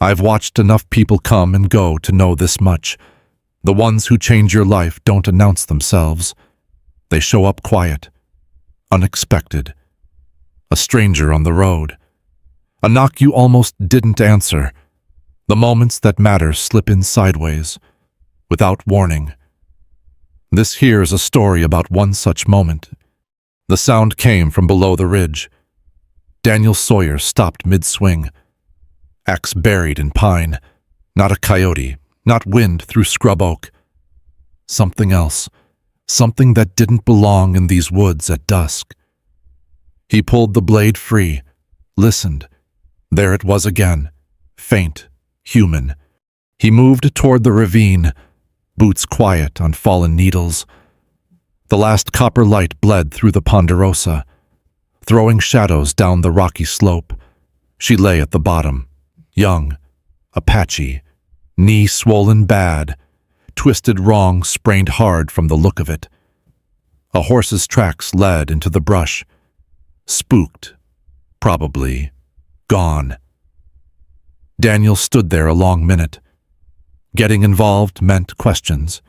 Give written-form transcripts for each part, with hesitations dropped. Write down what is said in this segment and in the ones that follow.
I've watched enough people come and go to know this much. The ones who change your life don't announce themselves. They show up quiet, unexpected. A stranger on the road. A knock you almost didn't answer. The moments that matter slip in sideways, without warning. This here is a story about one such moment. The sound came from below the ridge. Daniel Sawyer stopped mid-swing. Axe buried in pine. Not a coyote, not wind through scrub oak. Something else. Something that didn't belong in these woods at dusk. He pulled the blade free, listened. There it was again, faint, human. He moved toward the ravine, boots quiet on fallen needles. The last copper light bled through the ponderosa, throwing shadows down the rocky slope. She lay at the bottom, young, Apache, knee swollen bad, twisted wrong, sprained hard from the look of it. A horse's tracks led into the brush. Spooked, probably, gone. Daniel stood there a long minute. Getting involved meant questions.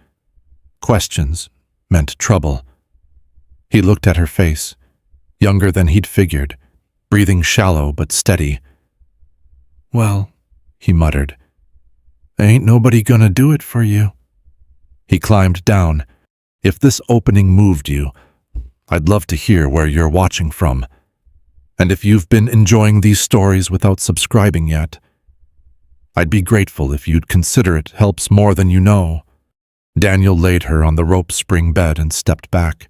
Questions meant trouble. He looked at her face, younger than he'd figured, breathing shallow but steady. "Well," he muttered, "ain't nobody gonna do it for you." He climbed down. "If this opening moved you, I'd love to hear where you're watching from. And if you've been enjoying these stories without subscribing yet, I'd be grateful if you'd consider it helps more than you know." Daniel laid her on the rope spring bed and stepped back.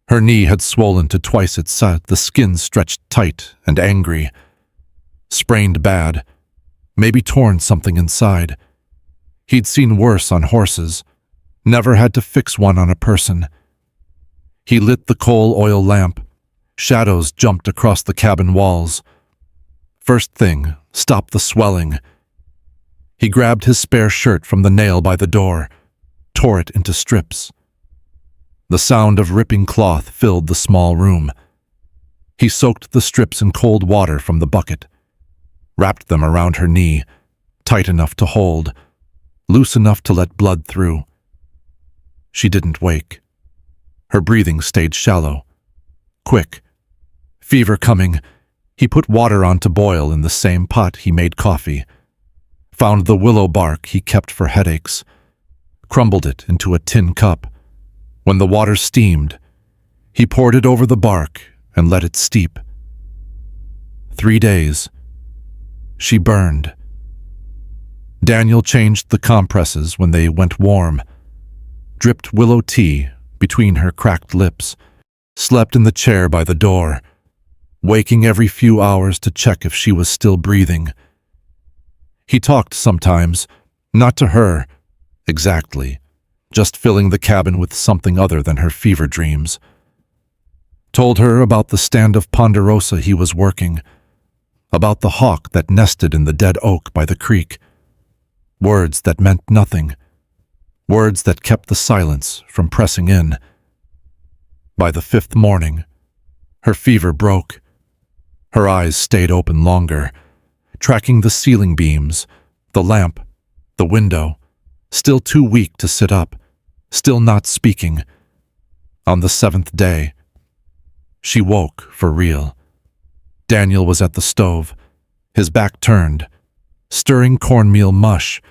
Her knee had swollen to twice its size, the skin stretched tight and angry. Sprained bad, maybe torn something inside. He'd seen worse on horses, never had to fix one on a person. He lit the coal oil lamp. Shadows jumped across the cabin walls. First thing, stop the swelling. He grabbed his spare shirt from the nail by the door, tore it into strips. The sound of ripping cloth filled the small room. He soaked the strips in cold water from the bucket, wrapped them around her knee, tight enough to hold, loose enough to let blood through. She didn't wake. Her breathing stayed shallow, quick. Fever coming, he put water on to boil in the same pot he made coffee, found the willow bark he kept for headaches, crumbled it into a tin cup. When the water steamed, he poured it over the bark and let it steep. 3 days. She burned. Daniel changed the compresses when they went warm, dripped willow tea between her cracked lips, slept in the chair by the door, waking every few hours to check if she was still breathing. He talked sometimes, not to her, exactly, just filling the cabin with something other than her fever dreams. Told her about the stand of ponderosa he was working, about the hawk that nested in the dead oak by the creek. Words that meant nothing, words that kept the silence from pressing in. By the 5th morning, her fever broke. Her eyes stayed open longer, tracking the ceiling beams, the lamp, the window, still too weak to sit up, still not speaking. On the 7th day, she woke for real. Daniel was at the stove, his back turned, stirring cornmeal mush.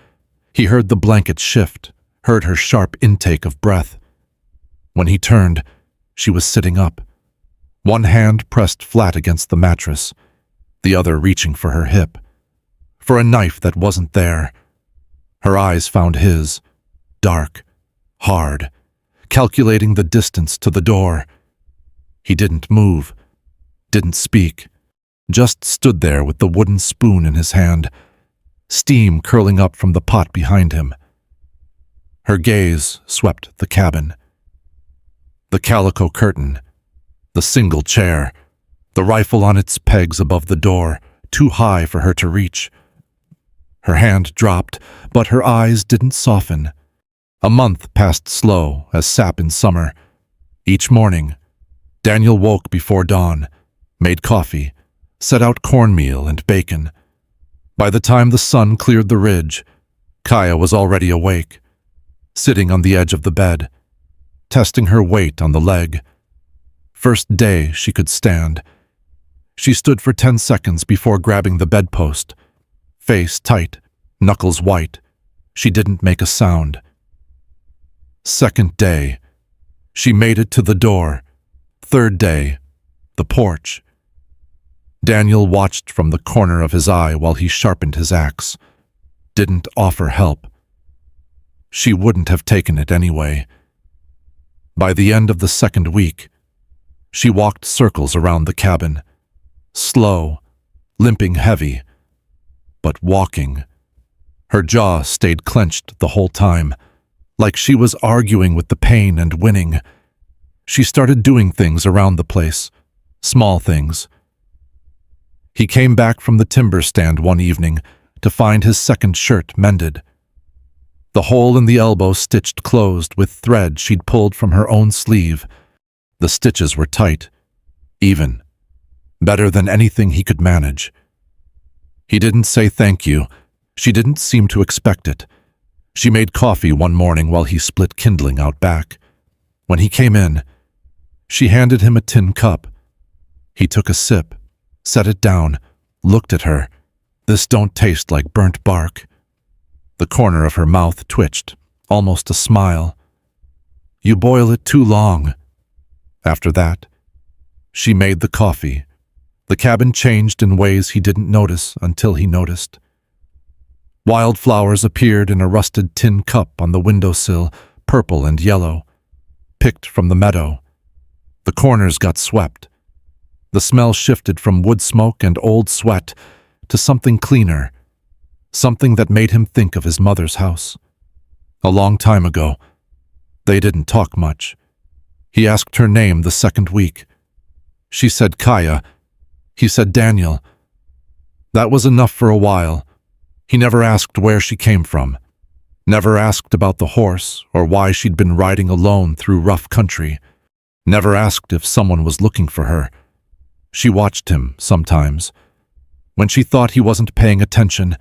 He heard the blanket shift, heard her sharp intake of breath. When he turned, she was sitting up, one hand pressed flat against the mattress, the other reaching for her hip, for a knife that wasn't there. Her eyes found his, dark, hard, calculating the distance to the door. He didn't move, didn't speak, just stood there with the wooden spoon in his hand, steam curling up from the pot behind him. Her gaze swept the cabin. The calico curtain, the single chair, the rifle on its pegs above the door, too high for her to reach. Her hand dropped, but her eyes didn't soften. A month passed slow as sap in summer. Each morning, Daniel woke before dawn, made coffee, set out cornmeal and bacon. By the time the sun cleared the ridge, Kaya was already awake, sitting on the edge of the bed, testing her weight on the leg. First day she could stand. She stood for 10 seconds before grabbing the bedpost. Face tight, knuckles white. She didn't make a sound. Second day, she made it to the door. Third day, the porch. Daniel watched from the corner of his eye while he sharpened his axe. Didn't offer help. She wouldn't have taken it anyway. By the end of the second week, she walked circles around the cabin, slow, limping heavy, but walking. Her jaw stayed clenched the whole time, like she was arguing with the pain and winning. She started doing things around the place, small things. He came back from the timber stand one evening to find his second shirt mended. The hole in the elbow stitched closed with thread she'd pulled from her own sleeve. The stitches were tight, even, better than anything he could manage. He didn't say thank you. She didn't seem to expect it. She made coffee one morning while he split kindling out back. When he came in, she handed him a tin cup. He took a sip, set it down, looked at her. This don't taste like burnt bark. The corner of her mouth twitched, almost a smile. You boil it too long. After that, she made the coffee. The cabin changed in ways he didn't notice until he noticed. Wildflowers appeared in a rusted tin cup on the windowsill, purple and yellow, picked from the meadow. The corners got swept. The smell shifted from wood smoke and old sweat to something cleaner, something that made him think of his mother's house. A long time ago, they didn't talk much. He asked her name the second week. She said Kaya. He said Daniel. That was enough for a while. He never asked where she came from, never asked about the horse or why she'd been riding alone through rough country, never asked if someone was looking for her. She watched him sometimes. When she thought he wasn't paying attention,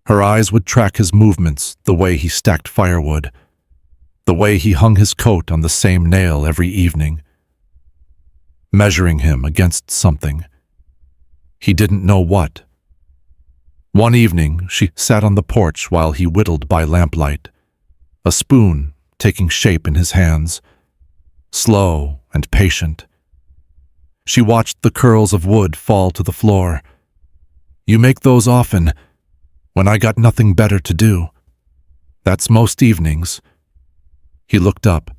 her eyes would track his movements, the way he stacked firewood, the way he hung his coat on the same nail every evening, measuring him against something. He didn't know what. One evening, she sat on the porch while he whittled by lamplight, a spoon taking shape in his hands, slow and patient. She watched the curls of wood fall to the floor. You make those often, when I got nothing better to do. That's most evenings. He looked up.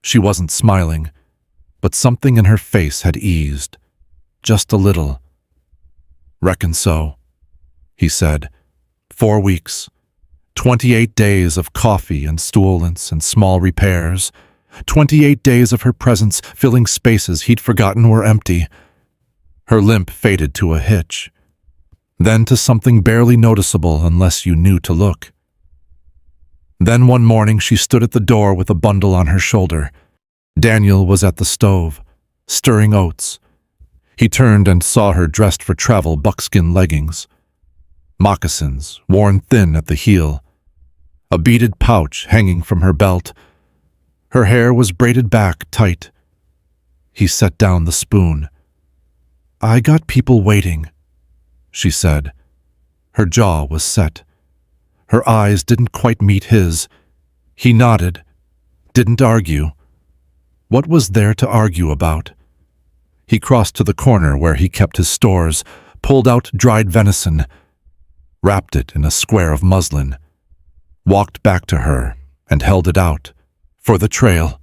She wasn't smiling, but something in her face had eased, just a little. Reckon so, he said. 4 weeks, 28 days of coffee and stolents and small repairs, 28 days of her presence filling spaces he'd forgotten were empty. Her limp faded to a hitch, then to something barely noticeable unless you knew to look. Then one morning she stood at the door with a bundle on her shoulder. Daniel was at the stove, stirring oats. He turned and saw her dressed for travel, buckskin leggings, moccasins worn thin at the heel, a beaded pouch hanging from her belt. Her hair was braided back tight. He set down the spoon. I got people waiting, she said. Her jaw was set. Her eyes didn't quite meet his. He nodded, didn't argue. What was there to argue about? He crossed to the corner where he kept his stores, pulled out dried venison, wrapped it in a square of muslin, walked back to her and held it out. For the trail.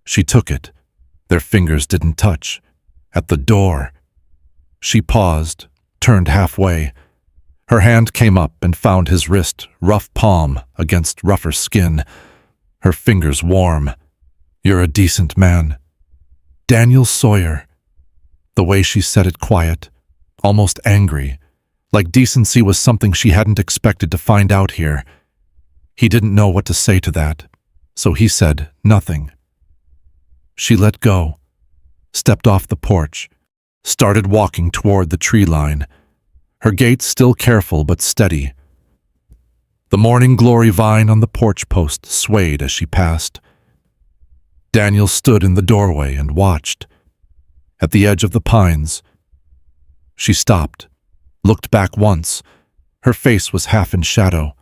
She took it. Their fingers didn't touch. At the door. She paused, turned halfway. Her hand came up and found his wrist, rough palm against rougher skin. Her fingers warm. You're a decent man. Daniel Sawyer. The way she said it quiet, almost angry, like decency was something she hadn't expected to find out here. He didn't know what to say to that. So he said nothing. She let go, stepped off the porch, started walking toward the tree line. her gait still careful but steady. The morning glory vine on the porch post swayed as she passed. Daniel stood in the doorway and watched. At the edge of the pines, she stopped, looked back once. Her face was half in shadow.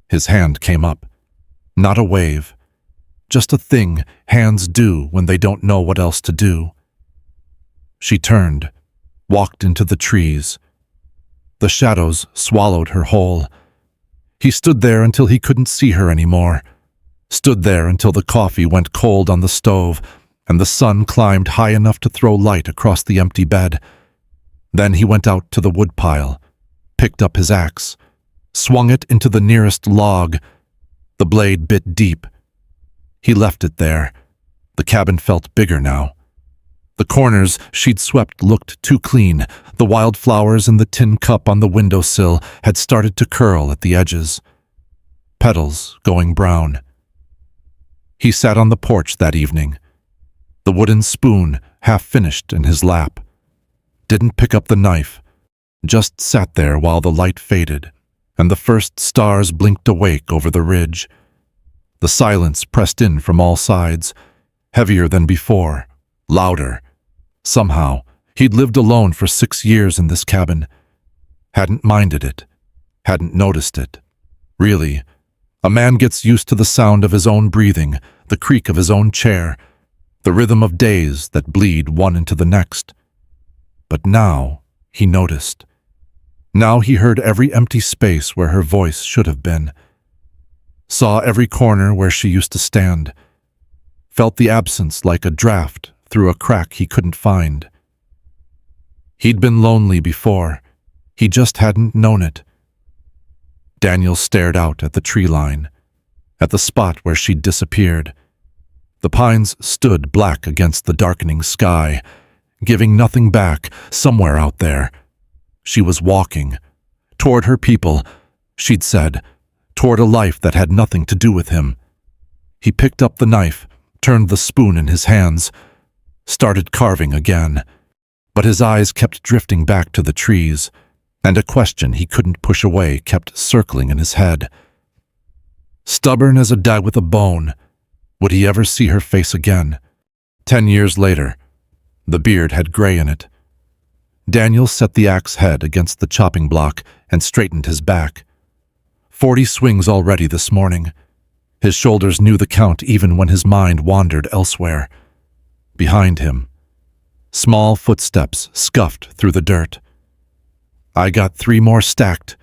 His hand came up. Not a wave, just a thing hands do when they don't know what else to do. She turned, walked into the trees. The shadows swallowed her whole. He stood there until he couldn't see her anymore. Stood there until the coffee went cold on the stove and the sun climbed high enough to throw light across the empty bed. Then he went out to the woodpile, picked up his axe, swung it into the nearest log. The blade bit deep. He left it there. The cabin felt bigger now. The corners she'd swept looked too clean. The wildflowers in the tin cup on the windowsill had started to curl at the edges, petals going brown. He sat on the porch that evening, the wooden spoon half finished in his lap. Didn't pick up the knife, just sat there while the light faded and the first stars blinked awake over the ridge. The silence pressed in from all sides, heavier than before, louder. Somehow, he'd lived alone for 6 years in this cabin. Hadn't minded it, hadn't noticed it. Really, a man gets used to the sound of his own breathing, the creak of his own chair, the rhythm of days that bleed one into the next. But now, he noticed. Now he heard every empty space where her voice should have been. Saw every corner where she used to stand. Felt the absence like a draft through a crack he couldn't find. He'd been lonely before. He just hadn't known it. Daniel stared out at the tree line, at the spot where she'd disappeared. The pines stood black against the darkening sky, giving nothing back. Somewhere out there, she was walking, toward her people, she'd said, toward a life that had nothing to do with him. He picked up the knife, turned the spoon in his hands, started carving again. But his eyes kept drifting back to the trees, and a question he couldn't push away kept circling in his head. Stubborn as a dog with a bone, would he ever see her face again? 10 years later, the beard had gray in it. Daniel set the axe head against the chopping block and straightened his back. 40 swings already this morning. His shoulders knew the count even when his mind wandered elsewhere. Behind him, small footsteps scuffed through the dirt. I got 3 more stacked.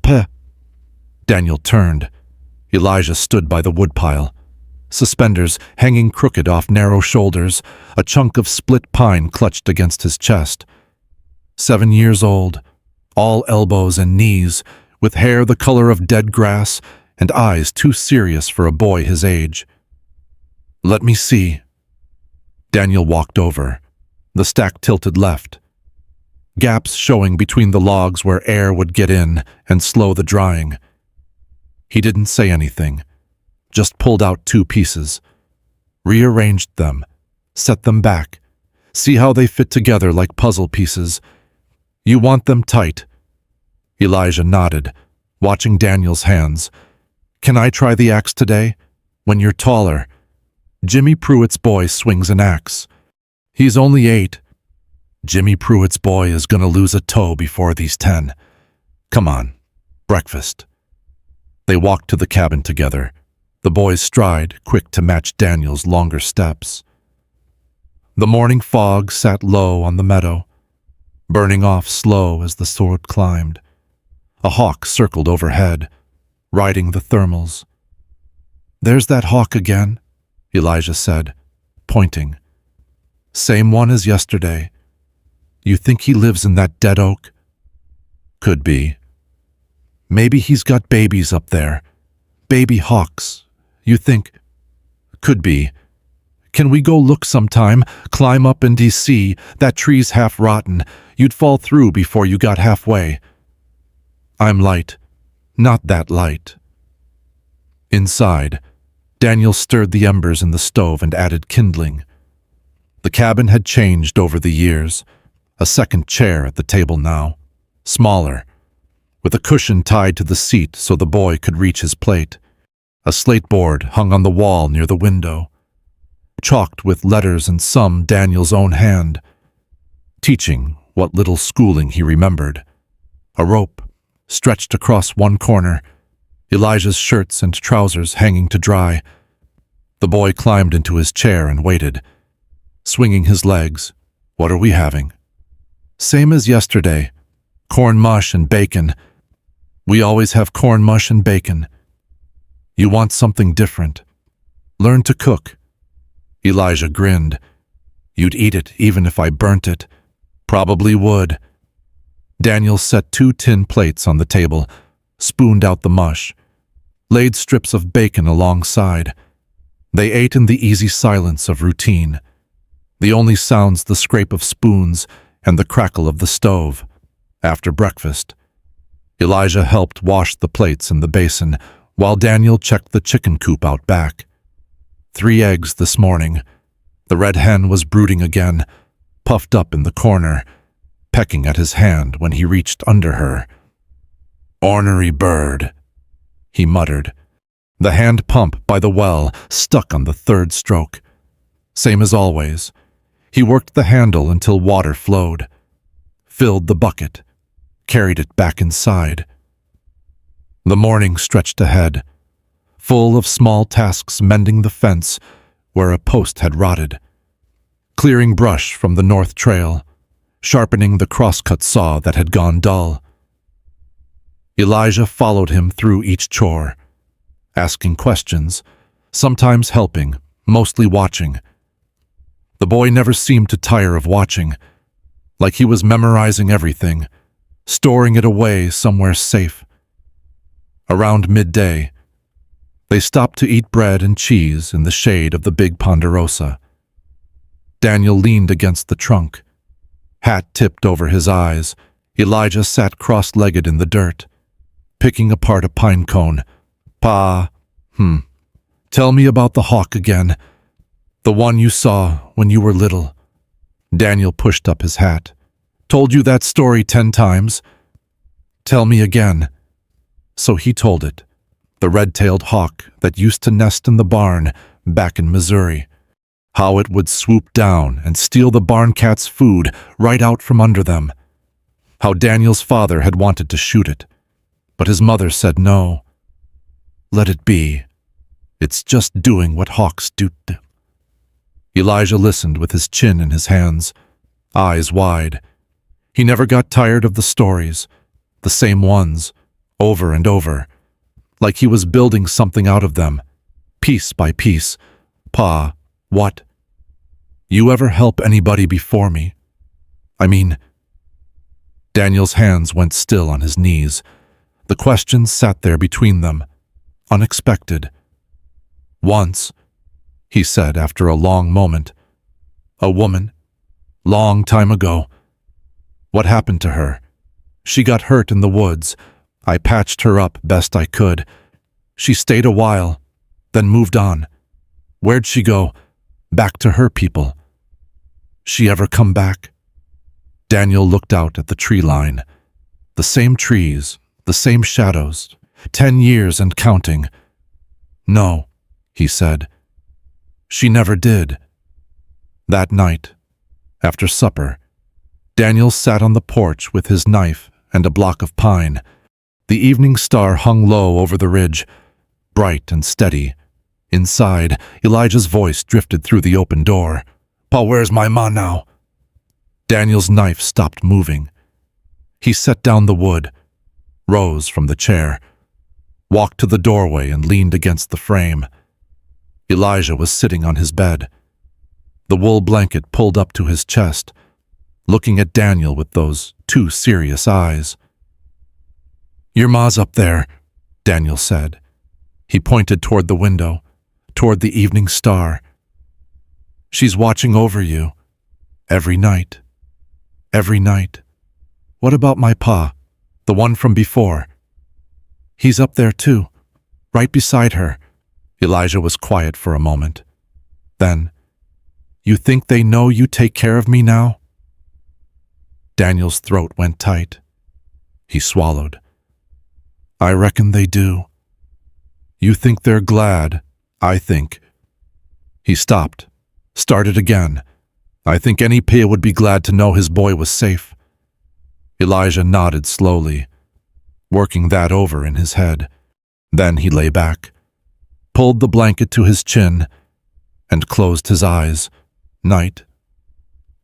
Puh. Daniel turned. Elijah stood by the woodpile, suspenders hanging crooked off narrow shoulders, a chunk of split pine clutched against his chest. 7 years old, all elbows and knees, with hair the color of dead grass and eyes too serious for a boy his age. Let me see. Daniel walked over. The stack tilted left, gaps showing between the logs where air would get in and slow the drying. He didn't say anything, just pulled out 2 pieces, rearranged them, set them back. See how they fit together like puzzle pieces. You want them tight. Elijah nodded, watching Daniel's hands. Can I try the axe today? When you're taller. Jimmy Pruitt's boy swings an axe. He's only 8. Jimmy Pruitt's boy is gonna lose a toe before these 10. Come on, breakfast. They walked to the cabin together, the boy's stride quick to match Daniel's longer steps. The morning fog sat low on the meadow, burning off slow as the sword climbed. A hawk circled overhead, riding the thermals. There's that hawk again, Elijah said, pointing. Same one as yesterday. You think he lives in that dead oak? Could be. Maybe he's got babies up there. Baby hawks. You think? Could be. Can we go look sometime? Climb up and see. That tree's half rotten. You'd fall through before you got halfway. I'm light. Not that light. Inside, Daniel stirred the embers in the stove and added kindling. The cabin had changed over the years. A second chair at the table now. smaller, with a cushion tied to the seat so the boy could reach his plate. A slate board hung on the wall near the window, chalked with letters and some Daniel's own hand, teaching what little schooling he remembered. A rope stretched across one corner, Elijah's shirts and trousers hanging to dry. The boy climbed into his chair and waited, swinging his legs. "What are we having?" "Same as yesterday. Corn mush and bacon. We always have corn mush and bacon." "You want something different. Learn to cook." Elijah grinned. "You'd eat it even if I burnt it." "Probably would." Daniel set 2 tin plates on the table, spooned out the mush, laid strips of bacon alongside. They ate in the easy silence of routine, the only sounds the scrape of spoons and the crackle of the stove. After breakfast, Elijah helped wash the plates in the basin while Daniel checked the chicken coop out back. 3 eggs this morning. The red hen was brooding again, puffed up in the corner, pecking at his hand when he reached under her. "Ornery bird," he muttered. The hand pump by the well stuck on the 3rd stroke. Same as always, he worked the handle until water flowed, filled the bucket, carried it back inside. The morning stretched ahead, full of small tasks: mending the fence where a post had rotted, clearing brush from the north trail, sharpening the crosscut saw that had gone dull. Elijah followed him through each chore, asking questions, sometimes helping, mostly watching. The boy never seemed to tire of watching, like he was memorizing everything, storing it away somewhere safe. Around midday, they stopped to eat bread and cheese in the shade of the big ponderosa. Daniel leaned against the trunk, hat tipped over his eyes. Elijah sat cross-legged in the dirt, picking apart a pine cone. "Pa, tell me about the hawk again. The one you saw when you were little." Daniel pushed up his hat. "Told you that story 10 times. Tell me again." So he told it. The red-tailed hawk that used to nest in the barn back in Missouri. How it would swoop down and steal the barn cat's food right out from under them. How Daniel's father had wanted to shoot it, but his mother said no. "Let it be. It's just doing what hawks do." Elijah listened with his chin in his hands, eyes wide. He never got tired of the stories, the same ones, over and over, like he was building something out of them, piece by piece. "Pa, what? You ever help anybody before me? I mean..." Daniel's hands went still on his knees. The questions sat there between them, unexpected. "Once," he said after a long moment. "A woman. Long time ago. What happened to her? She got hurt in the woods. I patched her up best I could. She stayed a while, then moved on. Where'd she go? Back to her people. She ever come back?" Daniel looked out at the tree line. The same trees, the same shadows, 10 years and counting. "No," he said. "She never did." That night, after supper, Daniel sat on the porch with his knife and a block of pine. The evening star hung low over the ridge, bright and steady. Inside, Elijah's voice drifted through the open door. "Pa, where's my ma now?" Daniel's knife stopped moving. He set down the wood, rose from the chair, walked to the doorway and leaned against the frame. Elijah was sitting on his bed, the wool blanket pulled up to his chest, looking at Daniel with those 2 serious eyes. "Your ma's up there," Daniel said. He pointed toward the window, toward the evening star. "She's watching over you. Every night. Every night. What about my pa, the one from before?" "He's up there too, right beside her." Elijah was quiet for a moment. Then, "You think they know you take care of me now?" Daniel's throat went tight. He swallowed. I reckon they do. You think they're glad, I think. He stopped, started again. I think any Pia would be glad to know his boy was safe. Elijah nodded slowly, working that over in his head. Then he lay back, pulled the blanket to his chin, and closed his eyes. Night.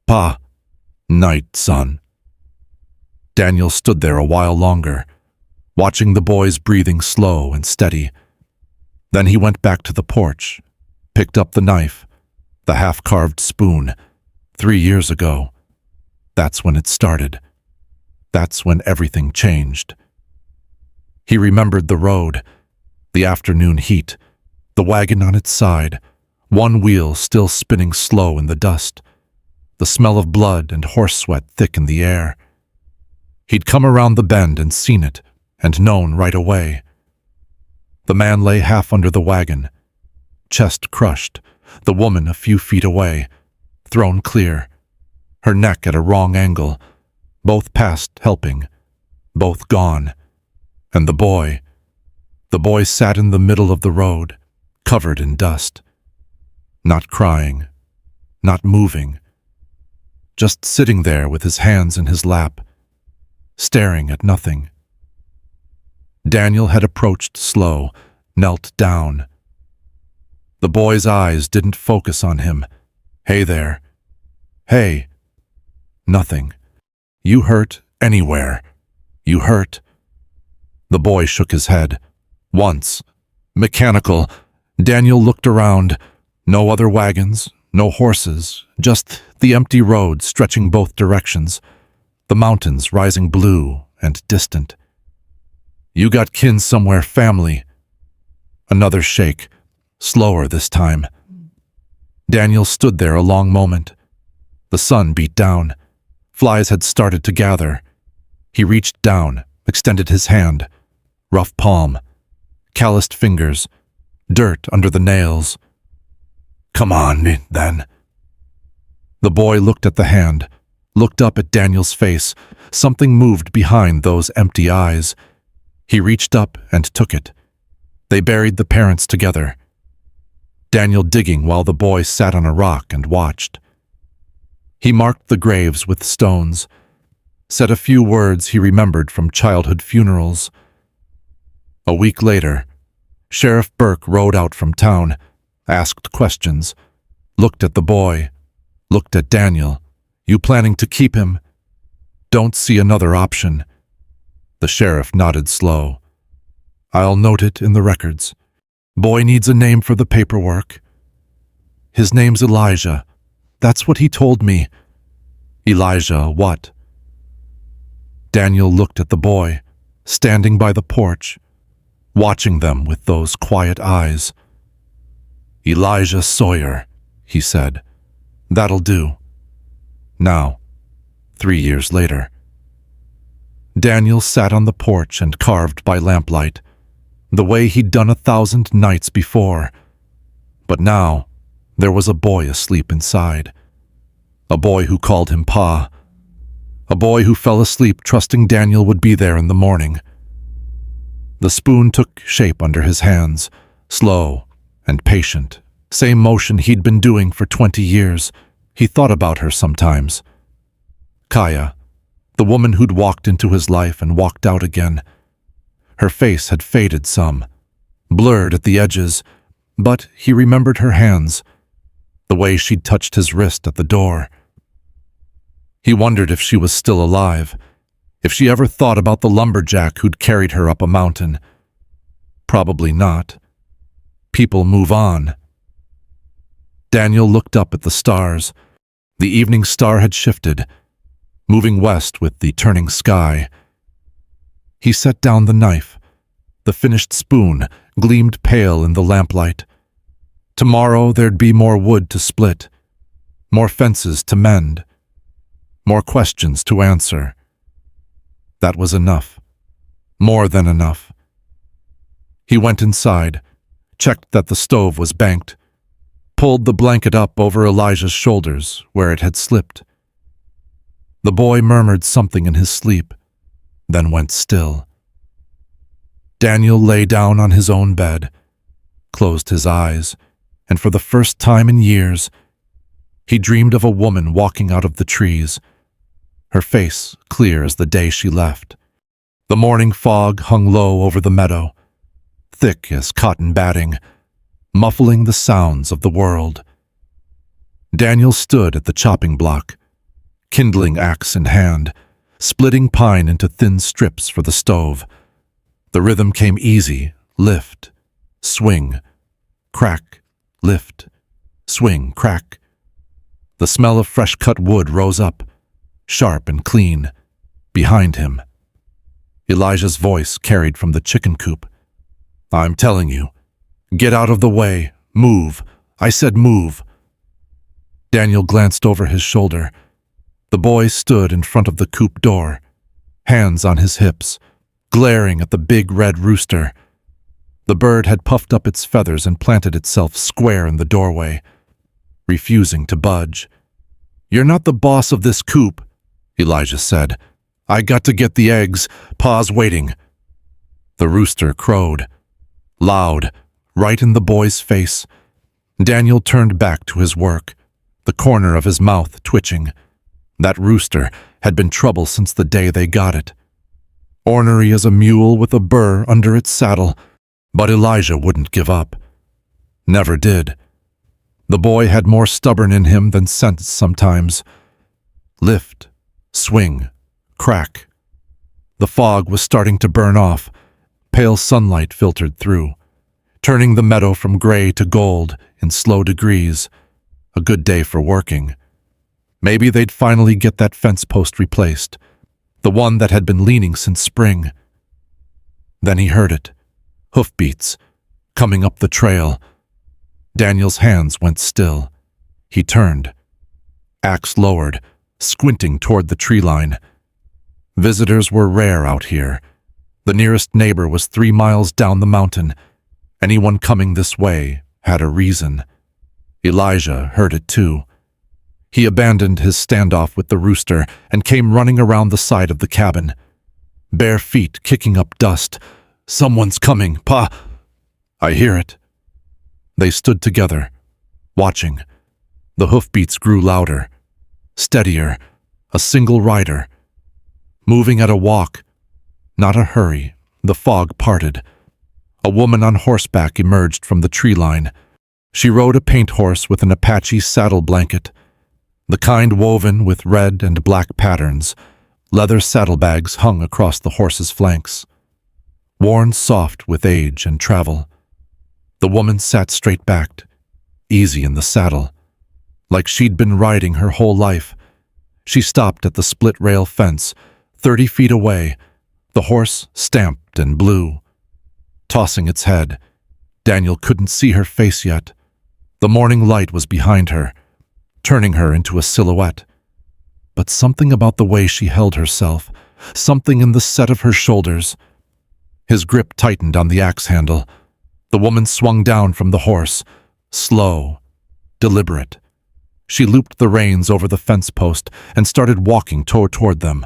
Pa. Night, son. Daniel stood there a while longer, watching the boys breathing slow and steady. Then he went back to the porch, picked up the knife, the half-carved spoon. 3 years ago. That's when it started. That's when everything changed. He remembered the road, the afternoon heat, the wagon on its side, one wheel still spinning slow in the dust, the smell of blood and horse sweat thick in the air. He'd come around the bend and seen it, and known right away. The man lay half under the wagon, chest crushed, the woman a few feet away, thrown clear, her neck at a wrong angle, both past helping, both gone. And the boy sat in the middle of the road, covered in dust, not crying, not moving, just sitting there with his hands in his lap, staring at nothing. Daniel had approached slow, knelt down. The boy's eyes didn't focus on him. Hey there. Hey. Nothing. You hurt anywhere. You hurt. The boy shook his head. Once. Mechanical. Daniel looked around. No other wagons, no horses, just the empty road stretching both directions, the mountains rising blue and distant. You got kin somewhere, family. Another shake, slower this time. Daniel stood there a long moment. The sun beat down. Flies had started to gather. He reached down, extended his hand. Rough palm, calloused fingers, dirt under the nails. Come on, then. The boy looked at the hand, looked up at Daniel's face. Something moved behind those empty eyes. He reached up and took it. They buried the parents together. Daniel digging while the boy sat on a rock and watched. He marked the graves with stones, said a few words he remembered from childhood funerals. A week later, Sheriff Burke rode out from town, asked questions, looked at the boy, looked at Daniel. You planning to keep him? Don't see another option. The sheriff nodded slow. I'll note it in the records. Boy needs a name for the paperwork. His name's Elijah. That's what he told me. Elijah what? Daniel looked at the boy, standing by the porch, watching them with those quiet eyes. Elijah Sawyer, he said. That'll do. Now, 3 years later. Daniel sat on the porch and carved by lamplight, the way he'd done 1,000 nights before. But now, there was a boy asleep inside. A boy who called him Pa. A boy who fell asleep trusting Daniel would be there in the morning. The spoon took shape under his hands, slow and patient. Same motion he'd been doing for 20 years. He thought about her sometimes. Kaya, the woman who'd walked into his life and walked out again. Her face had faded some, blurred at the edges, but he remembered her hands, the way she'd touched his wrist at the door. He wondered if she was still alive, if she ever thought about the lumberjack who'd carried her up a mountain. Probably not. People move on. Daniel looked up at the stars. The evening star had shifted, moving west with the turning sky. He set down the knife. The finished spoon gleamed pale in the lamplight. Tomorrow there'd be more wood to split, more fences to mend, more questions to answer. That was enough. More than enough. He went inside, checked that the stove was banked, pulled the blanket up over Elijah's shoulders where it had slipped. The boy murmured something in his sleep. then went still. Daniel lay down on his own bed, closed his eyes, and for the first time in years, he dreamed of a woman walking out of the trees, her face clear as the day she left. The morning fog hung low over the meadow, thick as cotton batting, muffling the sounds of the world. Daniel stood at the chopping block, kindling axe in hand, splitting pine into thin strips for the stove. The rhythm came easy, lift, swing, crack, lift, swing, crack. The smell of fresh-cut wood rose up, sharp and clean, behind him. Elijah's voice carried from the chicken coop. "I'm telling you, get out of the way, move. I said move." Daniel glanced over his shoulder. The boy stood in front of the coop door, hands on his hips, glaring at the big red rooster. The bird had puffed up its feathers and planted itself square in the doorway, refusing to budge. "You're not the boss of this coop," Elijah said. "I got to get the eggs. Pa's waiting." The rooster crowed, loud, right in the boy's face. Daniel turned back to his work, the corner of his mouth twitching. That rooster had been trouble since the day they got it. Ornery as a mule with a burr under its saddle, but Elijah wouldn't give up. Never did. The boy had more stubborn in him than sense sometimes. Lift, swing, crack. The fog was starting to burn off. Pale sunlight filtered through, turning the meadow from gray to gold in slow degrees. A good day for working. Maybe they'd finally get that fence post replaced, the one that had been leaning since spring. Then he heard it, hoofbeats, coming up the trail. Daniel's hands went still. He turned, axe lowered, squinting toward the tree line. Visitors were rare out here. The nearest neighbor was 3 miles down the mountain. Anyone coming this way had a reason. Elijah heard it too. He abandoned his standoff with the rooster and came running around the side of the cabin, bare feet kicking up dust. "Someone's coming, Pa!" "I hear it." They stood together, watching. The hoofbeats grew louder, steadier, a single rider. Moving at a walk, not a hurry, the fog parted. A woman on horseback emerged from the tree line. She rode a paint horse with an Apache saddle blanket, the kind woven with red and black patterns. Leather saddlebags hung across the horse's flanks, worn soft with age and travel. The woman sat straight-backed, easy in the saddle, like she'd been riding her whole life. She stopped at the split-rail fence, 30 feet away. The horse stamped and blew, tossing its head. Daniel couldn't see her face yet. The morning light was behind her, turning her into a silhouette. But something about the way she held herself, something in the set of her shoulders. His grip tightened on the axe handle. The woman swung down from the horse, slow, deliberate. She looped the reins over the fence post and started walking toward them.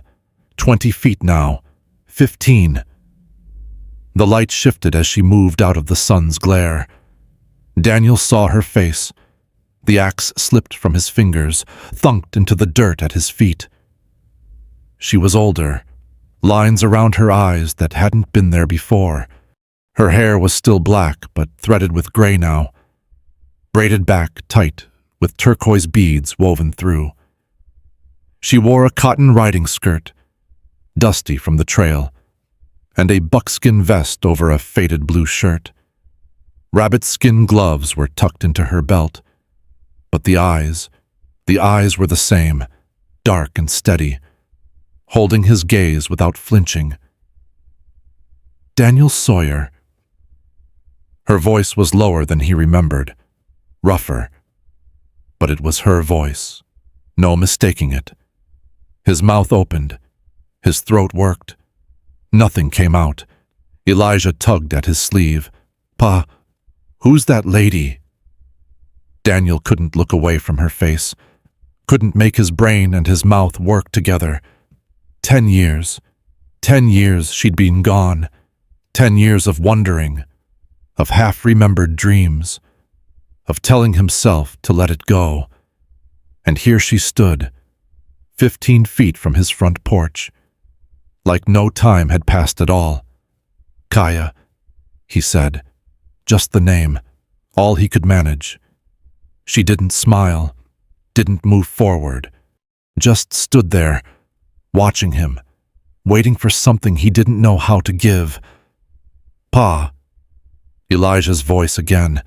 20 feet now, 15. The light shifted as she moved out of the sun's glare. Daniel saw her face. The axe slipped from his fingers, thunked into the dirt at his feet. She was older, lines around her eyes that hadn't been there before. Her hair was still black, but threaded with gray now, braided back tight with turquoise beads woven through. She wore a cotton riding skirt, dusty from the trail, and a buckskin vest over a faded blue shirt. Rabbit skin gloves were tucked into her belt, but the eyes were the same, dark and steady, holding his gaze without flinching. Daniel Sawyer. Her voice was lower than he remembered, rougher, but it was her voice, no mistaking it. His mouth opened, his throat worked. Nothing came out. Elijah tugged at his sleeve. "Pa, who's that lady?" Daniel couldn't look away from her face, couldn't make his brain and his mouth work together. 10 years, 10 years she'd been gone. 10 years of wondering, of half-remembered dreams, of telling himself to let it go. And here she stood, 15 feet from his front porch, like no time had passed at all. Kaya, he said, just the name, all he could manage. She didn't smile, didn't move forward, just stood there, watching him, waiting for something he didn't know how to give. Pa. Elijah's voice again,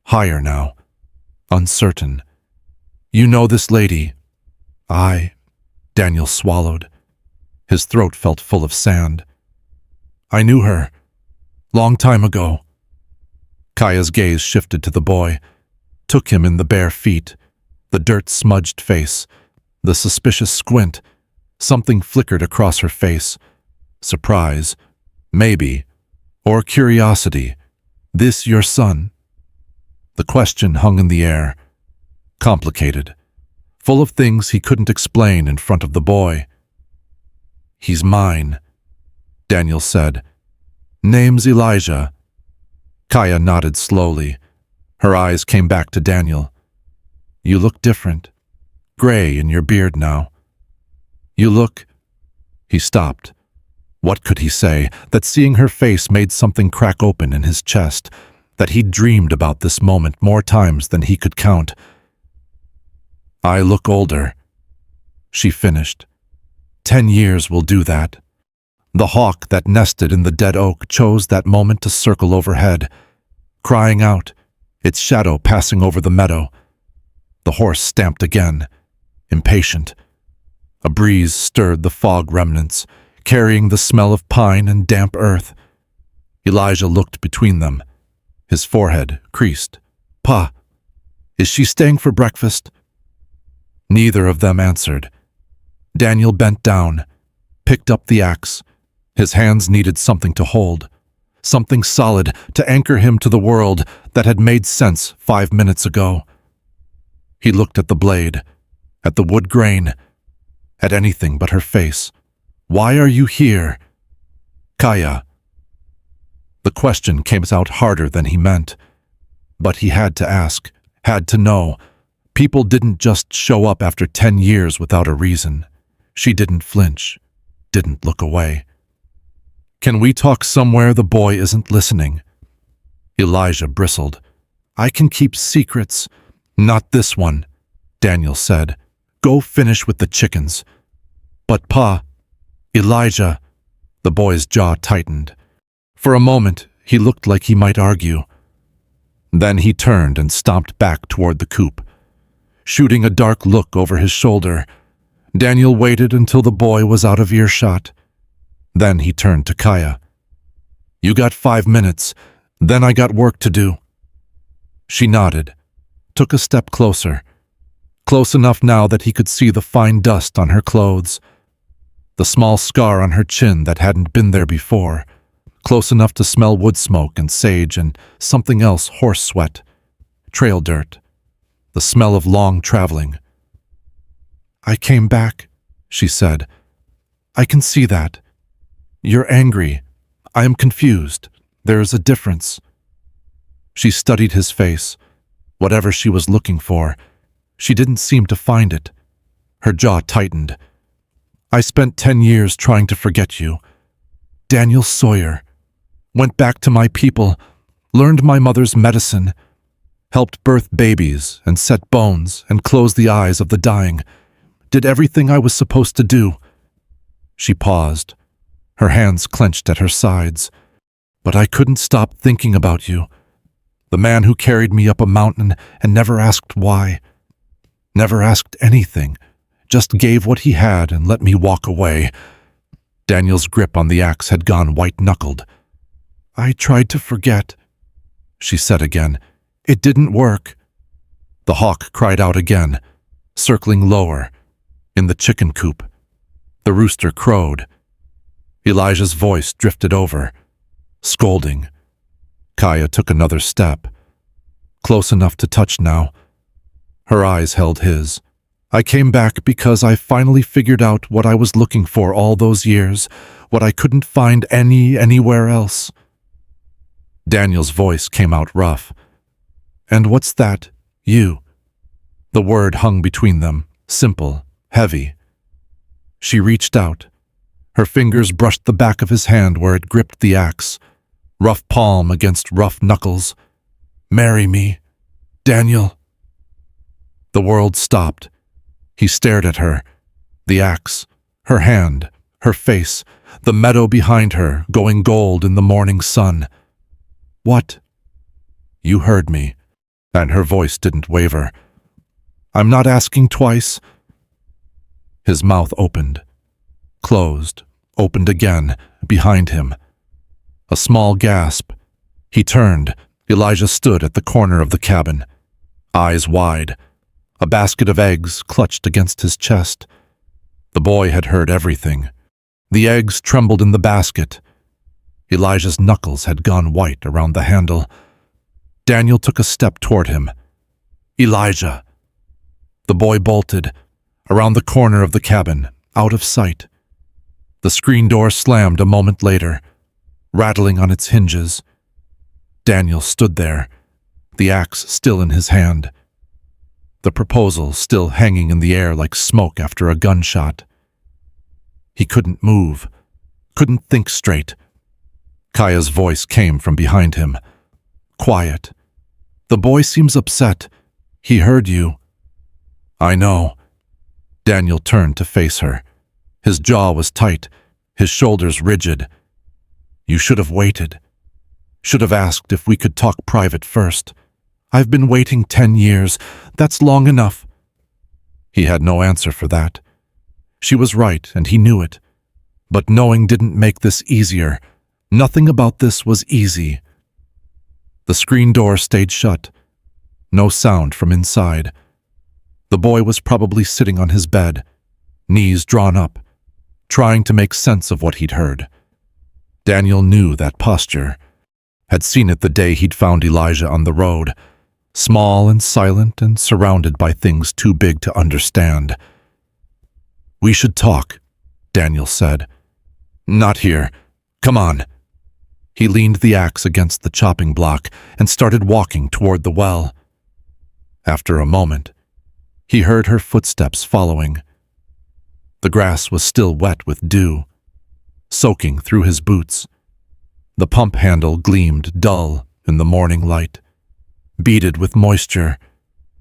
higher now, uncertain. You know this lady? Daniel swallowed. His throat felt full of sand. I knew her. Long time ago. Kaya's gaze shifted to the boy, took him in the bare feet, the dirt-smudged face, the suspicious squint. Something flickered across her face. Surprise, maybe, or curiosity. This your son? The question hung in the air, complicated, full of things he couldn't explain in front of the boy. He's mine, Daniel said. Name's Elijah. Kaya nodded slowly. Her eyes came back to Daniel. You look different. Gray in your beard now. You look... He stopped. What could he say? That seeing her face made something crack open in his chest, that he'd dreamed about this moment more times than he could count. I look older, she finished. 10 years will do that. The hawk that nested in the dead oak chose that moment to circle overhead, crying out, its shadow passing over the meadow. The horse stamped again, impatient. A breeze stirred the fog remnants, carrying the smell of pine and damp earth. Elijah looked between them, his forehead creased. Pa, is she staying for breakfast? Neither of them answered. Daniel bent down, picked up the axe. His hands needed something to hold, something solid to anchor him to the world that had made sense 5 minutes ago. He looked at the blade, at the wood grain, at anything but her face. Why are you here? Kaya. The question came out harder than he meant. But he had to ask, had to know. People didn't just show up after 10 years without a reason. She didn't flinch, didn't look away. Can we talk somewhere the boy isn't listening? Elijah bristled. I can keep secrets. Not this one, Daniel said. Go finish with the chickens. But Pa, Elijah, the boy's jaw tightened. For a moment, he looked like he might argue. Then he turned and stomped back toward the coop, shooting a dark look over his shoulder. Daniel waited until the boy was out of earshot. Then he turned to Kaya. You got 5 minutes, then I got work to do. She nodded, took a step closer, close enough now that he could see the fine dust on her clothes, the small scar on her chin that hadn't been there before, close enough to smell wood smoke and sage and something else, horse sweat, trail dirt, the smell of long traveling. I came back, she said. I can see that. You're angry. I am confused. There is a difference. She studied his face. Whatever she was looking for, she didn't seem to find it. Her jaw tightened. I spent 10 years trying to forget you. Daniel Sawyer. Went back to my people, learned my mother's medicine, helped birth babies and set bones and close the eyes of the dying. Did everything I was supposed to do. She paused, her hands clenched at her sides. But I couldn't stop thinking about you. The man who carried me up a mountain and never asked why. Never asked anything. Just gave what he had and let me walk away. Daniel's grip on the axe had gone white-knuckled. I tried to forget, she said again. It didn't work. The hawk cried out again, circling lower, in the chicken coop. The rooster crowed. Elijah's voice drifted over, scolding. Kaya took another step, close enough to touch now. Her eyes held his, I came back because I finally figured out what I was looking for all those years, what I couldn't find anywhere else. Daniel's voice came out rough. And what's that, you? The word hung between them, simple, heavy. She reached out. Her fingers brushed the back of his hand where it gripped the axe, rough palm against rough knuckles. Marry me, Daniel. The world stopped. He stared at her, the axe, her hand, her face, the meadow behind her going gold in the morning sun. What? You heard me, and her voice didn't waver. I'm not asking twice. His mouth opened, closed, opened again, behind him. A small gasp. He turned. Elijah stood at the corner of the cabin, eyes wide. A basket of eggs clutched against his chest. The boy had heard everything. The eggs trembled in the basket. Elijah's knuckles had gone white around the handle. Daniel took a step toward him. Elijah. The boy bolted, around the corner of the cabin, out of sight. The screen door slammed a moment later, rattling on its hinges. Daniel stood there, the axe still in his hand. The proposal still hanging in the air like smoke after a gunshot. He couldn't move, couldn't think straight. Kaya's voice came from behind him. Quiet. The boy seems upset. He heard you. I know. Daniel turned to face her. His jaw was tight, his shoulders rigid. You should have waited. Should have asked if we could talk private first. I've been waiting 10 years. That's long enough. He had no answer for that. She was right, and he knew it. But knowing didn't make this easier. Nothing about this was easy. The screen door stayed shut. No sound from inside. The boy was probably sitting on his bed, knees drawn up, trying to make sense of what he'd heard. Daniel knew that posture. Had seen it the day he'd found Elijah on the road, small and silent and surrounded by things too big to understand. We should talk, Daniel said. Not here. Come on. He leaned the axe against the chopping block and started walking toward the well. After a moment, he heard her footsteps following. The grass was still wet with dew, soaking through his boots. The pump handle gleamed dull in the morning light, beaded with moisture.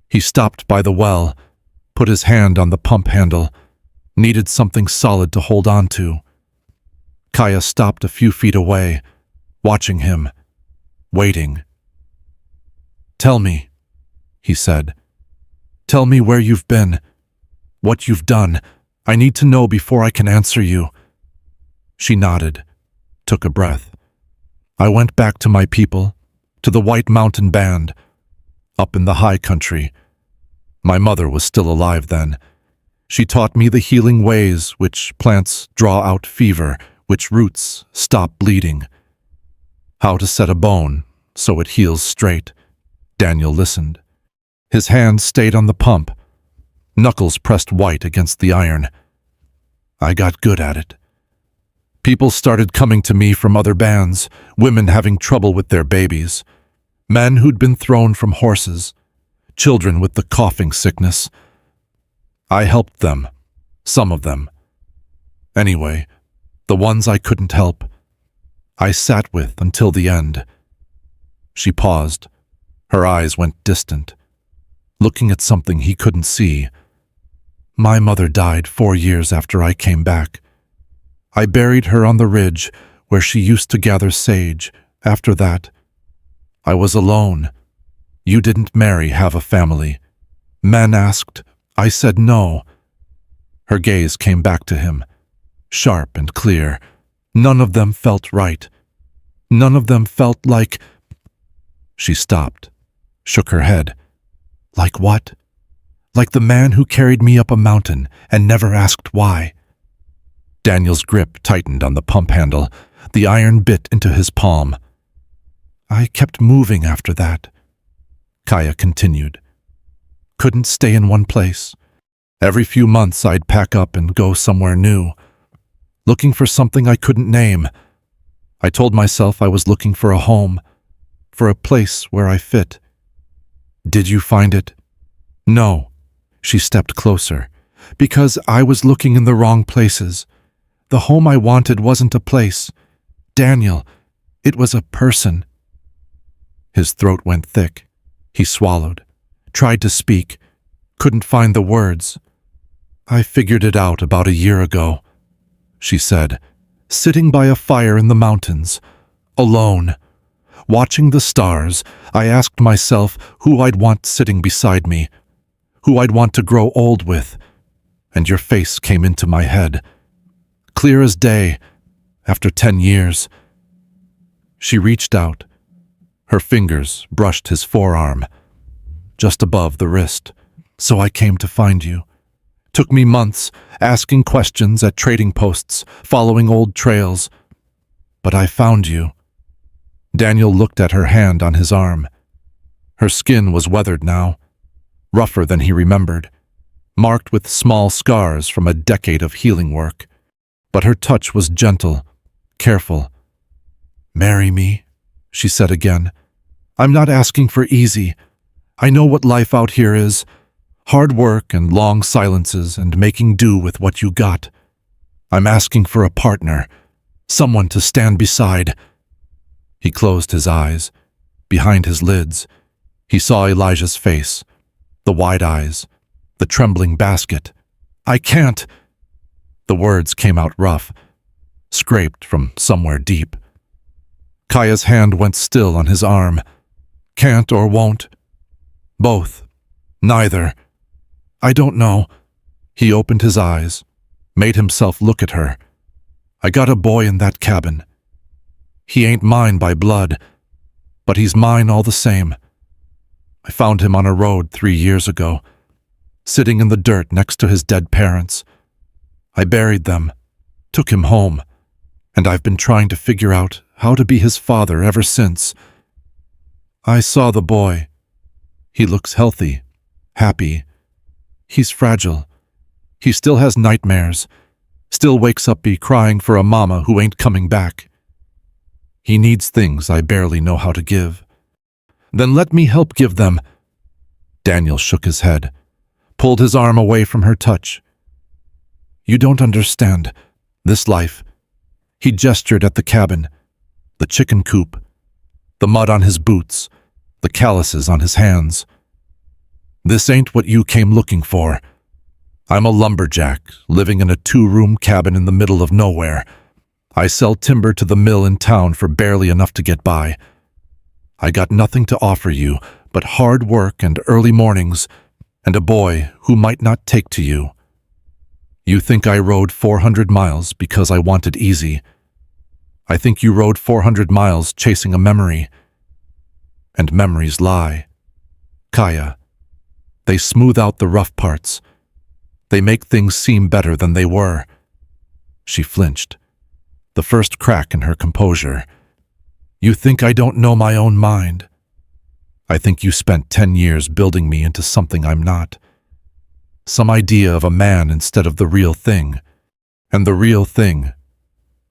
He stopped by the well, put his hand on the pump handle, needed something solid to hold on to. Kaya stopped a few feet away, watching him, waiting. Tell me, he said. Tell me where you've been, what you've done. I need to know before I can answer you. She nodded, took a breath. I went back to my people, to the White Mountain Band, up in the high country. My mother was still alive then. She taught me the healing ways which plants draw out fever, which roots stop bleeding. How to set a bone so it heals straight. Daniel listened. His hand stayed on the pump, knuckles pressed white against the iron. I got good at it. People started coming to me from other bands, women having trouble with their babies, men who'd been thrown from horses, children with the coughing sickness. I helped them, some of them. Anyway, the ones I couldn't help, I sat with until the end. She paused. Her eyes went distant, looking at something he couldn't see. My mother died 4 years after I came back. I buried her on the ridge where she used to gather sage. After that, I was alone. You didn't marry, have a family. Men asked. I said no. Her gaze came back to him, sharp and clear. None of them felt right. None of them felt like... She stopped, shook her head. Like what? Like the man who carried me up a mountain and never asked why. Daniel's grip tightened on the pump handle. The iron bit into his palm. I kept moving after that. Kaya continued. Couldn't stay in one place. Every few months I'd pack up and go somewhere new, looking for something I couldn't name. I told myself I was looking for a home, for a place where I fit. Did you find it? No. She stepped closer. Because I was looking in the wrong places. The home I wanted wasn't a place. Daniel, it was a person. His throat went thick. He swallowed, tried to speak, couldn't find the words. I figured it out about a year ago, she said, sitting by a fire in the mountains, alone. Watching the stars, I asked myself who I'd want sitting beside me, who I'd want to grow old with, and your face came into my head, clear as day, after 10 years. She reached out. Her fingers brushed his forearm, just above the wrist. So I came to find you. Took me months, asking questions at trading posts, following old trails. But I found you. Daniel looked at her hand on his arm. Her skin was weathered now, rougher than he remembered, marked with small scars from a decade of healing work. But her touch was gentle, careful. "Marry me," she said again. "I'm not asking for easy. I know what life out here is. Hard work and long silences and making do with what you got. I'm asking for a partner, someone to stand beside." He closed his eyes. Behind his lids, he saw Elijah's face, the wide eyes, the trembling basket. "I can't." The words came out rough, scraped from somewhere deep. Kaya's hand went still on his arm. "Can't or won't?" "Both. Neither." "I don't know." He opened his eyes, made himself look at her. "I got a boy in that cabin. He ain't mine by blood, but he's mine all the same. I found him on a road 3 years ago, sitting in the dirt next to his dead parents. I buried them, took him home, and I've been trying to figure out how to be his father ever since. I saw the boy. He looks healthy, happy. He's fragile. He still has nightmares, still wakes up crying for a mama who ain't coming back. He needs things I barely know how to give. Then let me help give them." Daniel shook his head, pulled his arm away from her touch. "You don't understand. This life." He gestured at the cabin, the chicken coop, the mud on his boots, the calluses on his hands. "This ain't what you came looking for. I'm a lumberjack, living in a 2-room cabin in the middle of nowhere. I sell timber to the mill in town for barely enough to get by. I got nothing to offer you but hard work and early mornings, and a boy who might not take to you. You think I rode 400 miles because I wanted easy. I think you rode 400 miles chasing a memory. And memories lie. Kaya, they smooth out the rough parts. They make things seem better than they were." She flinched, the first crack in her composure. "You think I don't know my own mind? I think you spent 10 years building me into something I'm not. Some idea of a man instead of the real thing. And the real thing."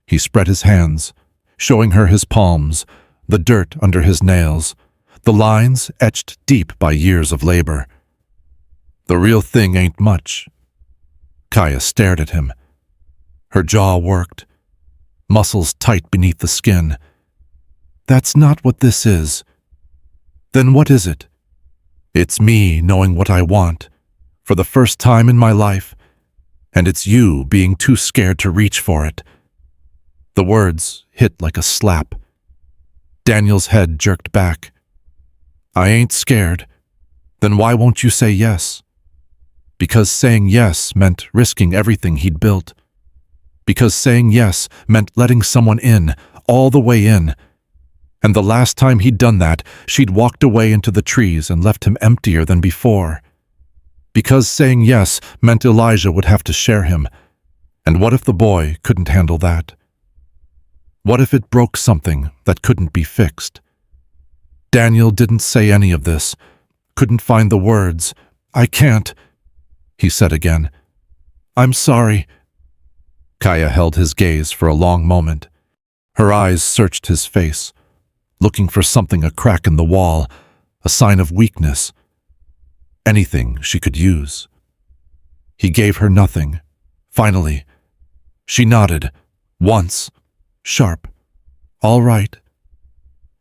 He spread his hands, showing her his palms, the dirt under his nails, the lines etched deep by years of labor. "The real thing ain't much." Kaya stared at him. Her jaw worked, muscles tight beneath the skin. "That's not what this is." "Then what is it?" "It's me knowing what I want, for the first time in my life, and it's you being too scared to reach for it." The words hit like a slap. Daniel's head jerked back. "I ain't scared. Then why won't you say yes?" Because saying yes meant risking everything he'd built. Because saying yes meant letting someone in, all the way in. And the last time he'd done that, she'd walked away into the trees and left him emptier than before. Because saying yes meant Elijah would have to share him. And what if the boy couldn't handle that? What if it broke something that couldn't be fixed? Daniel didn't say any of this, couldn't find the words. "I can't." he said again. I'm sorry. Kaya held his gaze for a long moment. Her eyes searched his face, looking for something, a crack in the wall, a sign of weakness, anything she could use. He gave her nothing. Finally, she nodded, once, sharp. All right.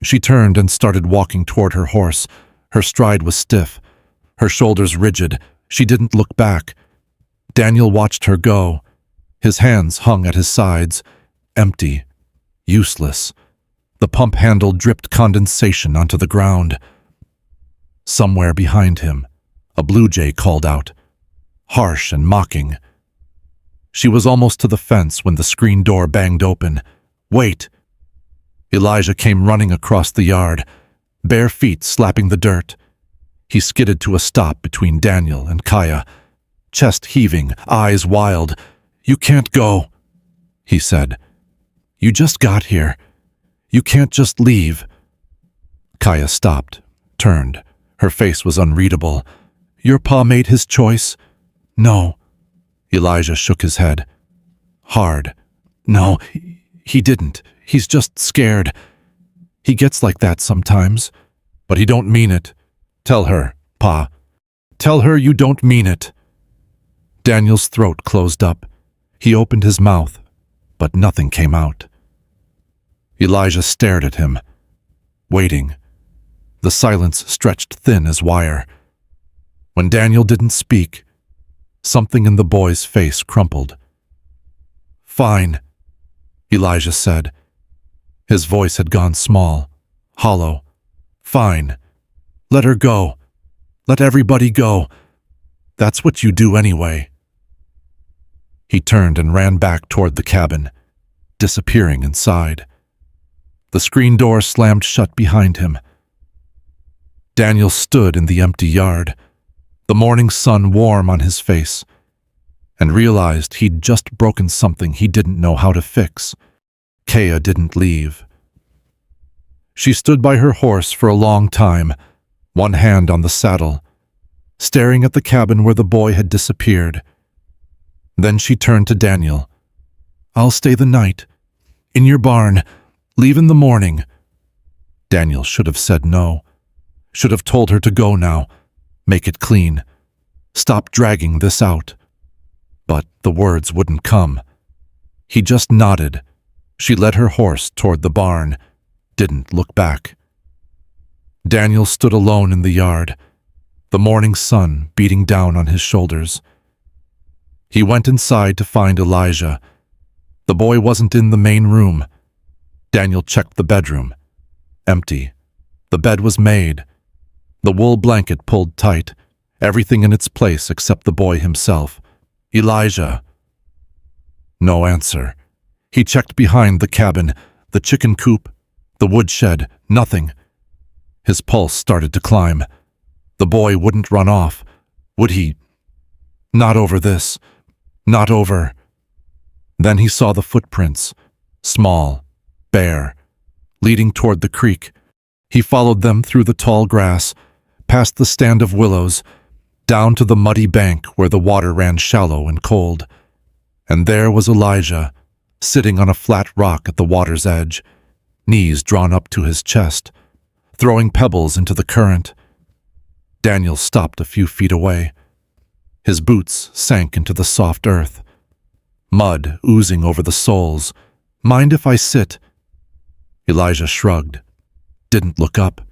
She turned and started walking toward her horse. Her stride was stiff, her shoulders rigid. She didn't look back. Daniel watched her go. His hands hung at his sides, empty, useless. The pump handle dripped condensation onto the ground. Somewhere behind him, a blue jay called out, harsh and mocking. She was almost to the fence when the screen door banged open. Wait! Elijah came running across the yard, bare feet slapping the dirt. He skidded to a stop between Daniel and Kaya, chest heaving, eyes wild. You can't go, he said. You just got here. You can't just leave. Kaya stopped, turned. Her face was unreadable. Your pa made his choice? No. Elijah shook his head. Hard. No, he didn't. He's just scared. He gets like that sometimes, but he don't mean it. Tell her, Pa. Tell her you don't mean it. Daniel's throat closed up. He opened his mouth, but nothing came out. Elijah stared at him, waiting. The silence stretched thin as wire. When Daniel didn't speak, something in the boy's face crumpled. Fine, Elijah said. His voice had gone small, hollow. Fine. Let her go. Let everybody go. That's what you do anyway. He turned and ran back toward the cabin, disappearing inside. The screen door slammed shut behind him. Daniel stood in the empty yard, the morning sun warm on his face, and realized he'd just broken something he didn't know how to fix. Kaya didn't leave. She stood by her horse for a long time, one hand on the saddle, staring at the cabin where the boy had disappeared. Then she turned to Daniel. I'll stay the night. In your barn. Leave in the morning. Daniel should have said no. Should have told her to go now. Make it clean. Stop dragging this out. But the words wouldn't come. He just nodded. She led her horse toward the barn, didn't look back. Daniel stood alone in the yard, the morning sun beating down on his shoulders. He went inside to find Elijah. The boy wasn't in the main room. Daniel checked the bedroom. Empty. The bed was made. The wool blanket pulled tight, everything in its place except the boy himself. Elijah. No answer. He checked behind the cabin, the chicken coop, the woodshed, nothing. His pulse started to climb. The boy wouldn't run off. Would he? Not over this. Not over. Then he saw the footprints, small, bare, leading toward the creek. He followed them through the tall grass, past the stand of willows, down to the muddy bank where the water ran shallow and cold. And there was Elijah, sitting on a flat rock at the water's edge, knees drawn up to his chest, throwing pebbles into the current. Daniel stopped a few feet away. His boots sank into the soft earth, mud oozing over the soles. Mind if I sit? Elijah shrugged, didn't look up.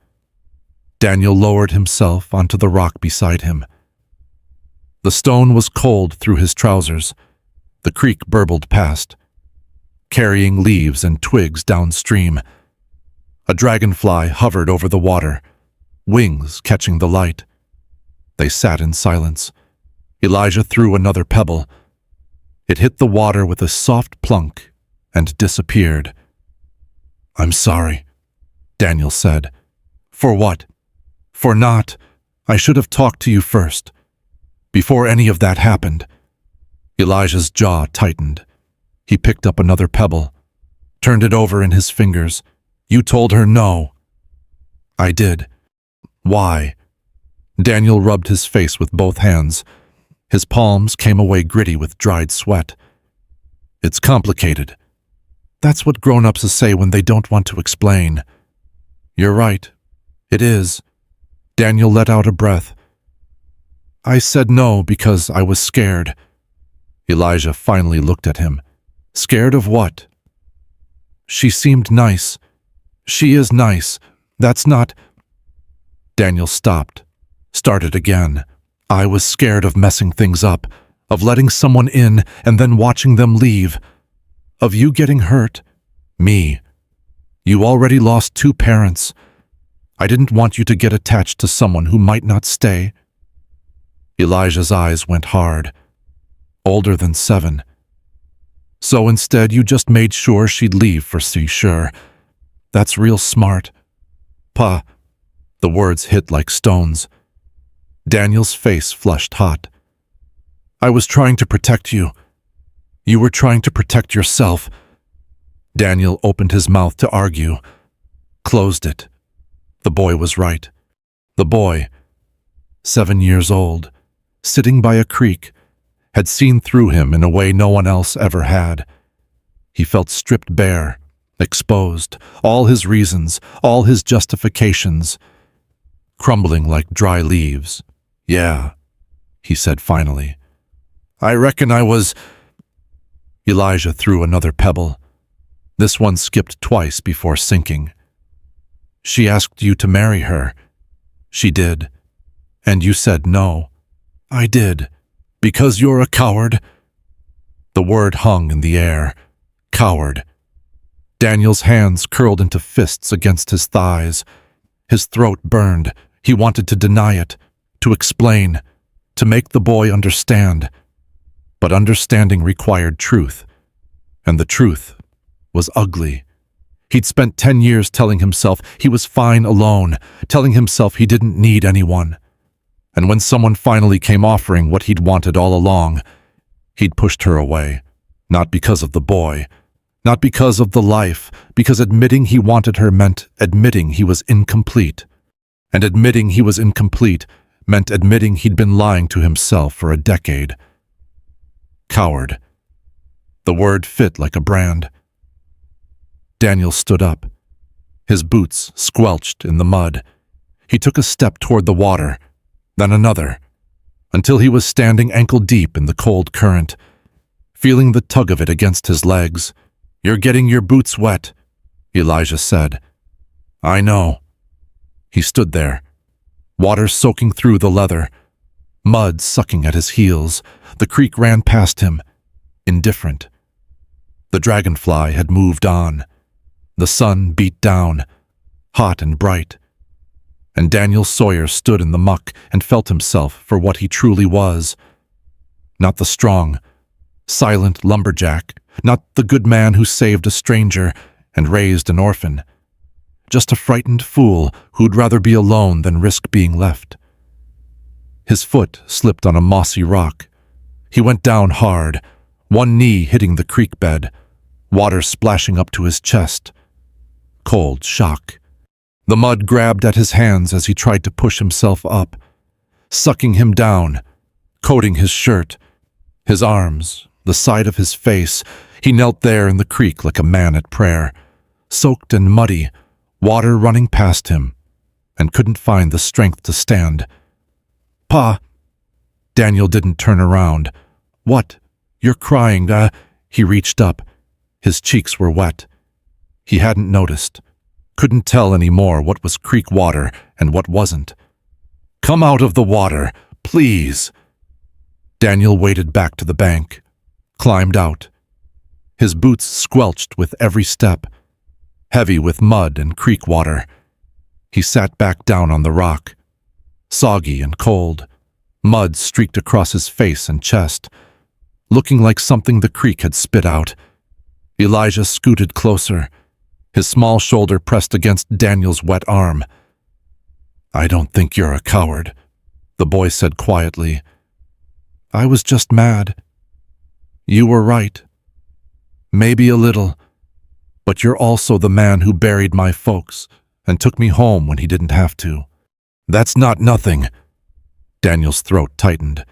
Daniel lowered himself onto the rock beside him. The stone was cold through his trousers. The creek burbled past, carrying leaves and twigs downstream. A dragonfly hovered over the water, wings catching the light. They sat in silence. Elijah threw another pebble. It hit the water with a soft plunk and disappeared. I'm sorry, Daniel said. For what? For not. I should have talked to you first. Before any of that happened. Elijah's jaw tightened. He picked up another pebble, turned it over in his fingers. You told her no. I did. Why? Daniel rubbed his face with both hands. His palms came away gritty with dried sweat. It's complicated. That's what grown-ups say when they don't want to explain. You're right. It is. Daniel let out a breath. I said no because I was scared. Elijah finally looked at him. Scared of what? She seemed nice. She is nice. That's not... Daniel stopped. Started again. I was scared of messing things up, of letting someone in and then watching them leave, of you getting hurt. Me. You already lost 2 parents. I didn't want you to get attached to someone who might not stay. Elijah's eyes went hard. Older than 7. So instead you just made sure she'd leave for sure. That's real smart. Pa. The words hit like stones. Daniel's face flushed hot. I was trying to protect you. You were trying to protect yourself. Daniel opened his mouth to argue. Closed it. The boy was right. The boy, 7 years old, sitting by a creek, had seen through him in a way no one else ever had. He felt stripped bare, exposed, all his reasons, all his justifications, crumbling like dry leaves. Yeah, he said finally. I reckon I was... Elijah threw another pebble. This one skipped twice before sinking. She asked you to marry her. She did. And you said no. I did. Because you're a coward. The word hung in the air. Coward. Daniel's hands curled into fists against his thighs. His throat burned. He wanted to deny it, to explain, to make the boy understand. But understanding required truth. And the truth was ugly. He'd spent 10 years telling himself he was fine alone, telling himself he didn't need anyone. And when someone finally came offering what he'd wanted all along, he'd pushed her away. Not because of the boy, not because of the life, because admitting he wanted her meant admitting he was incomplete. And admitting he was incomplete meant admitting he'd been lying to himself for a decade. Coward. The word fit like a brand. Daniel stood up. His boots squelched in the mud. He took a step toward the water, then another, until he was standing ankle-deep in the cold current, feeling the tug of it against his legs. You're getting your boots wet, Elijah said. I know. He stood there, water soaking through the leather, mud sucking at his heels. The creek ran past him, indifferent. The dragonfly had moved on. The sun beat down, hot and bright. And Daniel Sawyer stood in the muck and felt himself for what he truly was. Not the strong, silent lumberjack, not the good man who saved a stranger and raised an orphan. Just a frightened fool who'd rather be alone than risk being left. His foot slipped on a mossy rock. He went down hard, one knee hitting the creek bed, water splashing up to his chest. Cold shock. The mud grabbed at his hands as he tried to push himself up, sucking him down, coating his shirt, his arms, the side of his face. He knelt there in the creek like a man at prayer, soaked and muddy, water running past him, and couldn't find the strength to stand. Pa! Daniel didn't turn around. What? You're crying, He reached up. His cheeks were wet. He hadn't noticed. Couldn't tell anymore what was creek water and what wasn't. Come out of the water, please. Daniel waded back to the bank, climbed out. His boots squelched with every step, heavy with mud and creek water. He sat back down on the rock, soggy and cold. Mud streaked across his face and chest, looking like something the creek had spit out. Elijah scooted closer, his small shoulder pressed against Daniel's wet arm. I don't think you're a coward, the boy said quietly. I was just mad. You were right. Maybe a little, but you're also the man who buried my folks and took me home when he didn't have to. That's not nothing. Daniel's throat tightened.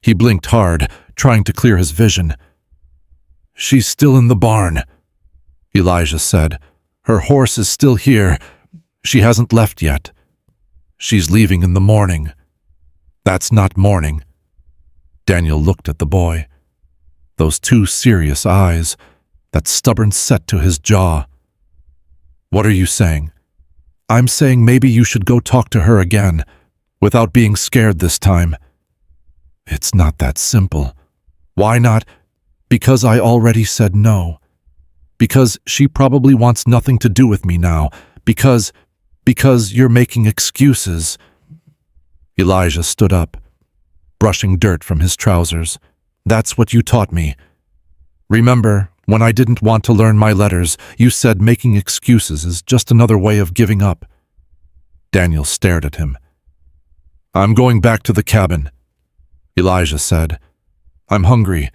He blinked hard, trying to clear his vision. "She's still in the barn," Elijah said. "Her horse is still here. She hasn't left yet. She's leaving in the morning." "That's not morning." Daniel looked at the boy. Those two serious eyes, that stubborn set to his jaw. "What are you saying?" "I'm saying maybe you should go talk to her again, without being scared this time." "It's not that simple." "Why not?" "Because I already said no. Because she probably wants nothing to do with me now. Because you're making excuses." Elijah stood up, brushing dirt from his trousers. "That's what you taught me. Remember, when I didn't want to learn my letters, you said making excuses is just another way of giving up." Daniel stared at him. "I'm going back to the cabin," Elijah said. "I'm hungry.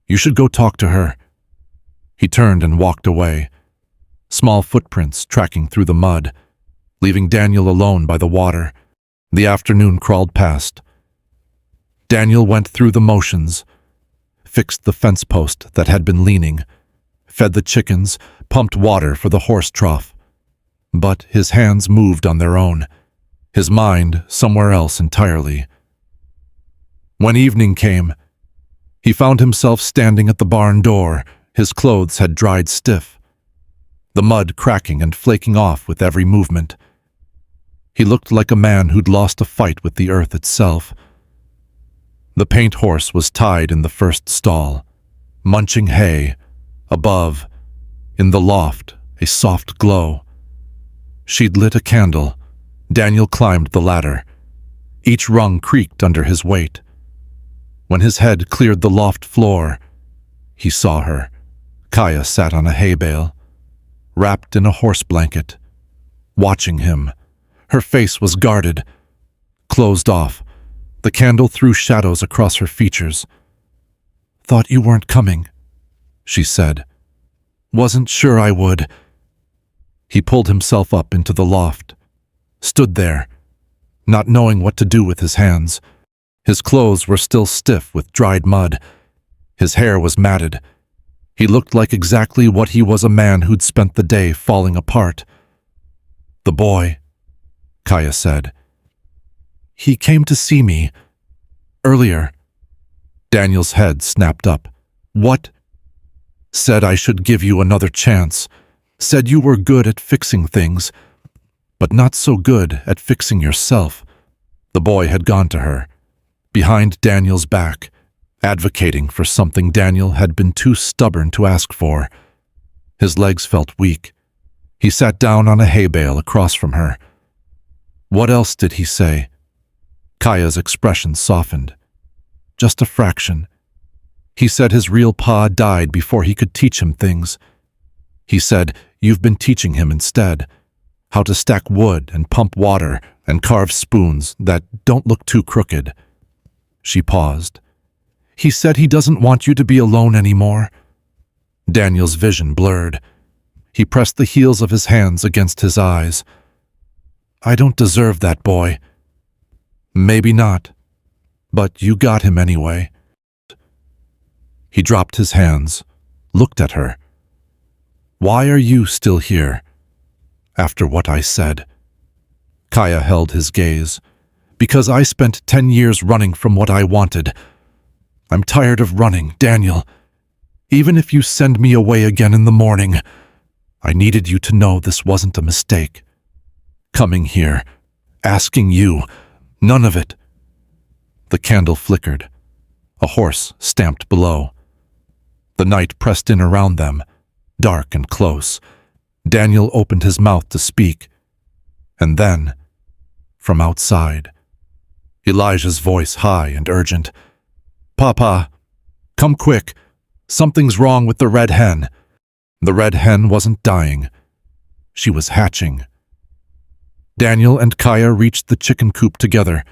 You should go talk to her." He turned and walked away, small footprints tracking through the mud, leaving Daniel alone by the water. The afternoon crawled past. Daniel went through the motions, fixed the fence post that had been leaning, fed the chickens, pumped water for the horse trough. But his hands moved on their own, his mind somewhere else entirely. When evening came, he found himself standing at the barn door. His clothes had dried stiff, the mud cracking and flaking off with every movement. He looked like a man who'd lost a fight with the earth itself. The paint horse was tied in the first stall, munching hay. Above, in the loft, a soft glow. She'd lit a candle. Daniel climbed the ladder. Each rung creaked under his weight. When his head cleared the loft floor, he saw her. Kaya sat on a hay bale, wrapped in a horse blanket, watching him. Her face was guarded, closed off. The candle threw shadows across her features. "Thought you weren't coming," she said. "Wasn't sure I would." He pulled himself up into the loft, stood there, not knowing what to do with his hands. His clothes were still stiff with dried mud. His hair was matted. He looked like exactly what he was, a man who'd spent the day falling apart. "The boy," Kaya said. "He came to see me earlier." Daniel's head snapped up. "What?" "Said I should give you another chance. Said you were good at fixing things, but not so good at fixing yourself." The boy had gone to her, behind Daniel's back, advocating for something Daniel had been too stubborn to ask for. His legs felt weak. He sat down on a hay bale across from her. "What else did he say?" Kaya's expression softened. "Just a fraction. He said his real pa died before he could teach him things. He said you've been teaching him instead, how to stack wood and pump water and carve spoons that don't look too crooked." She paused. "He said he doesn't want you to be alone anymore." Daniel's vision blurred. He pressed the heels of his hands against his eyes. "I don't deserve that boy." "Maybe not, but you got him anyway." He dropped his hands, looked at her. "Why are you still here, after what I said?" Kaya held his gaze. "Because I spent 10 years running from what I wanted. I'm tired of running, Daniel. Even if you send me away again in the morning, I needed you to know this wasn't a mistake. Coming here, asking you, none of it." The candle flickered. A horse stamped below. The night pressed in around them, dark and close. Daniel opened his mouth to speak. And then, from outside, Elijah's voice high and urgent. "Papa, come quick. Something's wrong with the red hen." The red hen wasn't dying. She was hatching. Daniel and Kaya reached the chicken coop together,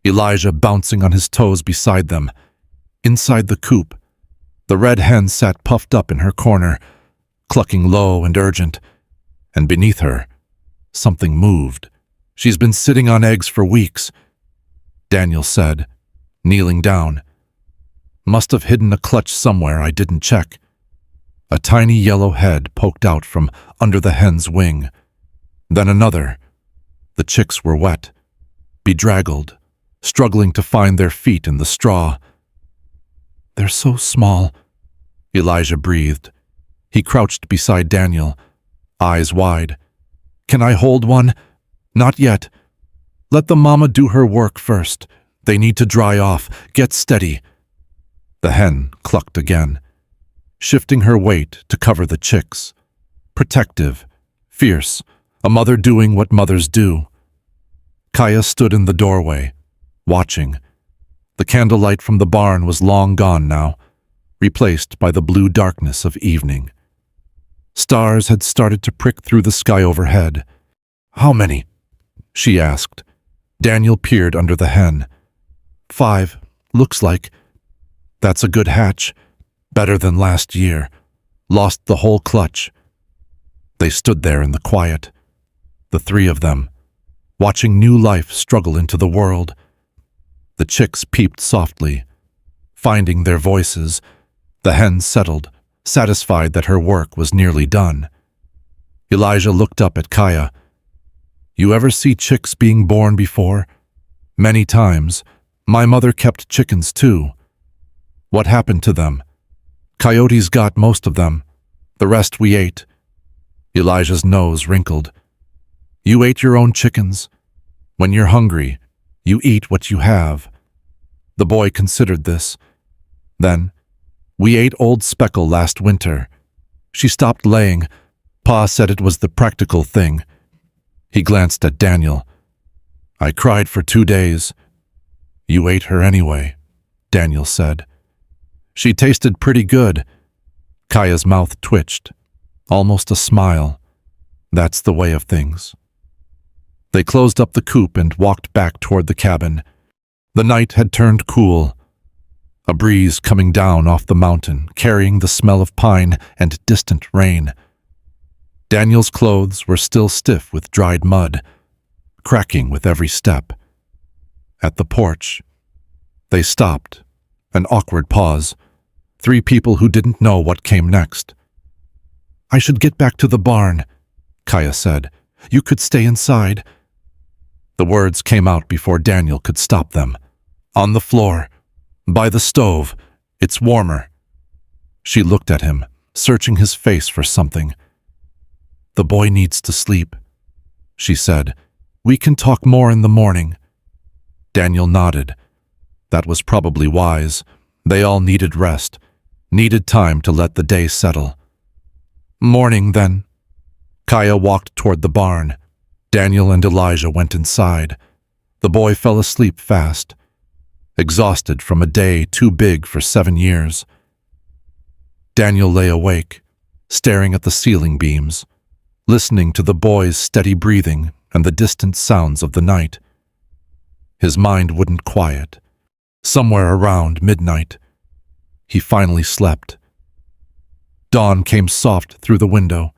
Elijah bouncing on his toes beside them. Inside the coop, the red hen sat puffed up in her corner, clucking low and urgent, and beneath her, something moved. "She's been sitting on eggs for weeks," Daniel said, kneeling down. Must have hidden a clutch somewhere I didn't check. A tiny yellow head poked out from under the hen's wing. Then another. The chicks were wet, bedraggled, struggling to find their feet in the straw. "They're so small," Elijah breathed. He crouched beside Daniel, eyes wide. "Can I hold one?" "Not yet. Let the mama do her work first. They need to dry off. Get steady." The hen clucked again, shifting her weight to cover the chicks. Protective, fierce, a mother doing what mothers do. Kaya stood in the doorway, watching. The candlelight from the barn was long gone now, replaced by the blue darkness of evening. Stars had started to prick through the sky overhead. "How many?" she asked. Daniel peered under the hen. "5, looks like. That's a good hatch. Better than last year. Lost the whole clutch." They stood there in the quiet, the three of them, watching new life struggle into the world. The chicks peeped softly, finding their voices. The hen settled, satisfied that her work was nearly done. Elijah looked up at Kaya. "You ever see chicks being born before?" "Many times. My mother kept chickens too." "What happened to them?" "Coyotes got most of them. The rest we ate." Elijah's nose wrinkled. "You ate your own chickens. When you're hungry, you eat what you have." The boy considered this. Then, "We ate Old Speckle last winter. She stopped laying. Pa said it was the practical thing." He glanced at Daniel. "I cried for 2 days." "You ate her anyway," Daniel said. "She tasted pretty good." Kaya's mouth twitched, almost a smile. "That's the way of things." They closed up the coop and walked back toward the cabin. The night had turned cool, a breeze coming down off the mountain, carrying the smell of pine and distant rain. Daniel's clothes were still stiff with dried mud, cracking with every step. At the porch, they stopped, an awkward pause. 3 people who didn't know what came next. "I should get back to the barn," Kaya said. "You could stay inside." The words came out before Daniel could stop them. "On the floor, by the stove. It's warmer." She looked at him, searching his face for something. "The boy needs to sleep," she said. "We can talk more in the morning." Daniel nodded. That was probably wise. They all needed rest, needed time to let the day settle. "Morning, then." Kaya walked toward the barn. Daniel and Elijah went inside. The boy fell asleep fast, exhausted from a day too big for 7 years. Daniel lay awake, staring at the ceiling beams, listening to the boy's steady breathing and the distant sounds of the night. His mind wouldn't quiet. Somewhere around midnight, he finally slept. Dawn came soft through the window.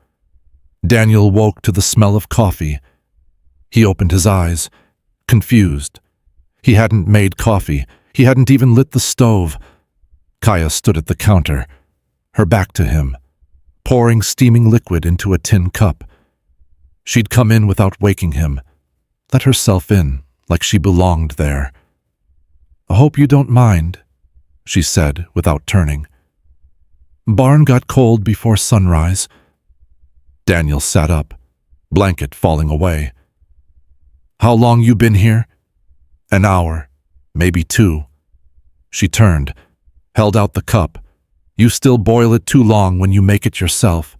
Daniel woke to the smell of coffee. He opened his eyes, confused. He hadn't made coffee. He hadn't even lit the stove. Kaya stood at the counter, her back to him, pouring steaming liquid into a tin cup. She'd come in without waking him, let herself in like she belonged there. "I hope you don't mind," she said without turning. "Barn got cold before sunrise." Daniel sat up, blanket falling away. "How long you been here?" "An hour, maybe 2. She turned, held out the cup. "You still boil it too long when you make it yourself."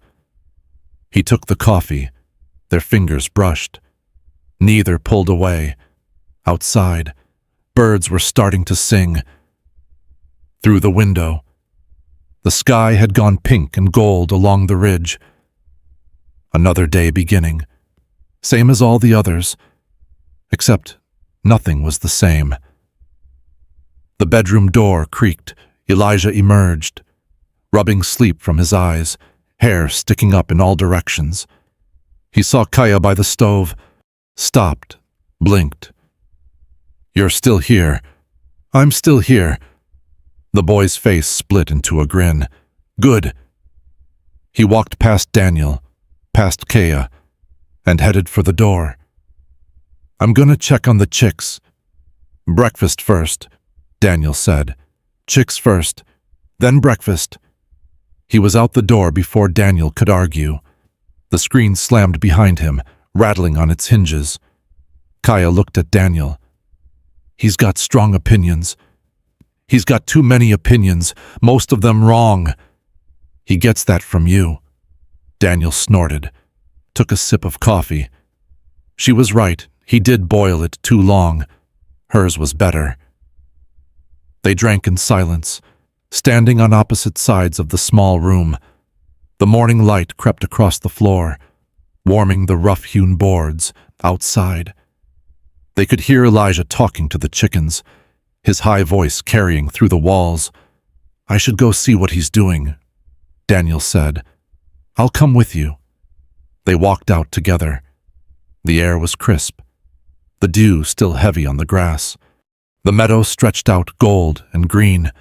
He took the coffee. Their fingers brushed. Neither pulled away. Outside, birds were starting to sing. Through the window, the sky had gone pink and gold along the ridge. Another day beginning, same as all the others, except nothing was the same. The bedroom door creaked. Elijah emerged, rubbing sleep from his eyes, hair sticking up in all directions. He saw Kaya by the stove, stopped, blinked. "You're still here." I'm still here. The boy's face split into a grin. Good. He walked past Daniel, past Kaya, and headed for the door. I'm gonna check on the chicks. Breakfast first, Daniel said. Chicks first, then breakfast. He was out the door before Daniel could argue. The screen slammed behind him, rattling on its hinges. Kaya looked at Daniel. He's got strong opinions. He's got too many opinions, most of them wrong. He gets that from you. Daniel snorted, took a sip of coffee. She was right, he did boil it too long. Hers was better. They drank in silence, standing on opposite sides of the small room. The morning light crept across the floor, warming the rough-hewn boards outside. They could hear Elijah talking to the chickens, his high voice carrying through the walls. I should go see what he's doing, Daniel said. I'll come with you. They walked out together. The air was crisp, the dew still heavy on the grass. The meadow stretched out gold and green,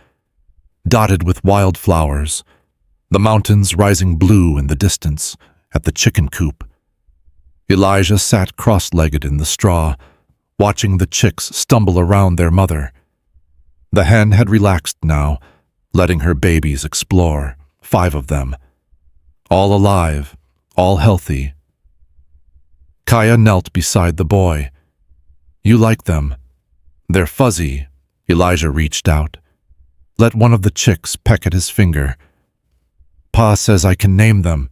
dotted with wildflowers, the mountains rising blue in the distance at the chicken coop. Elijah sat cross-legged in the straw, watching the chicks stumble around their mother. The hen had relaxed now, letting her babies explore, 5 of them. All alive, all healthy. Kaya knelt beside the boy. You like them. They're fuzzy. Elijah reached out. Let one of the chicks peck at his finger. Pa says I can name them.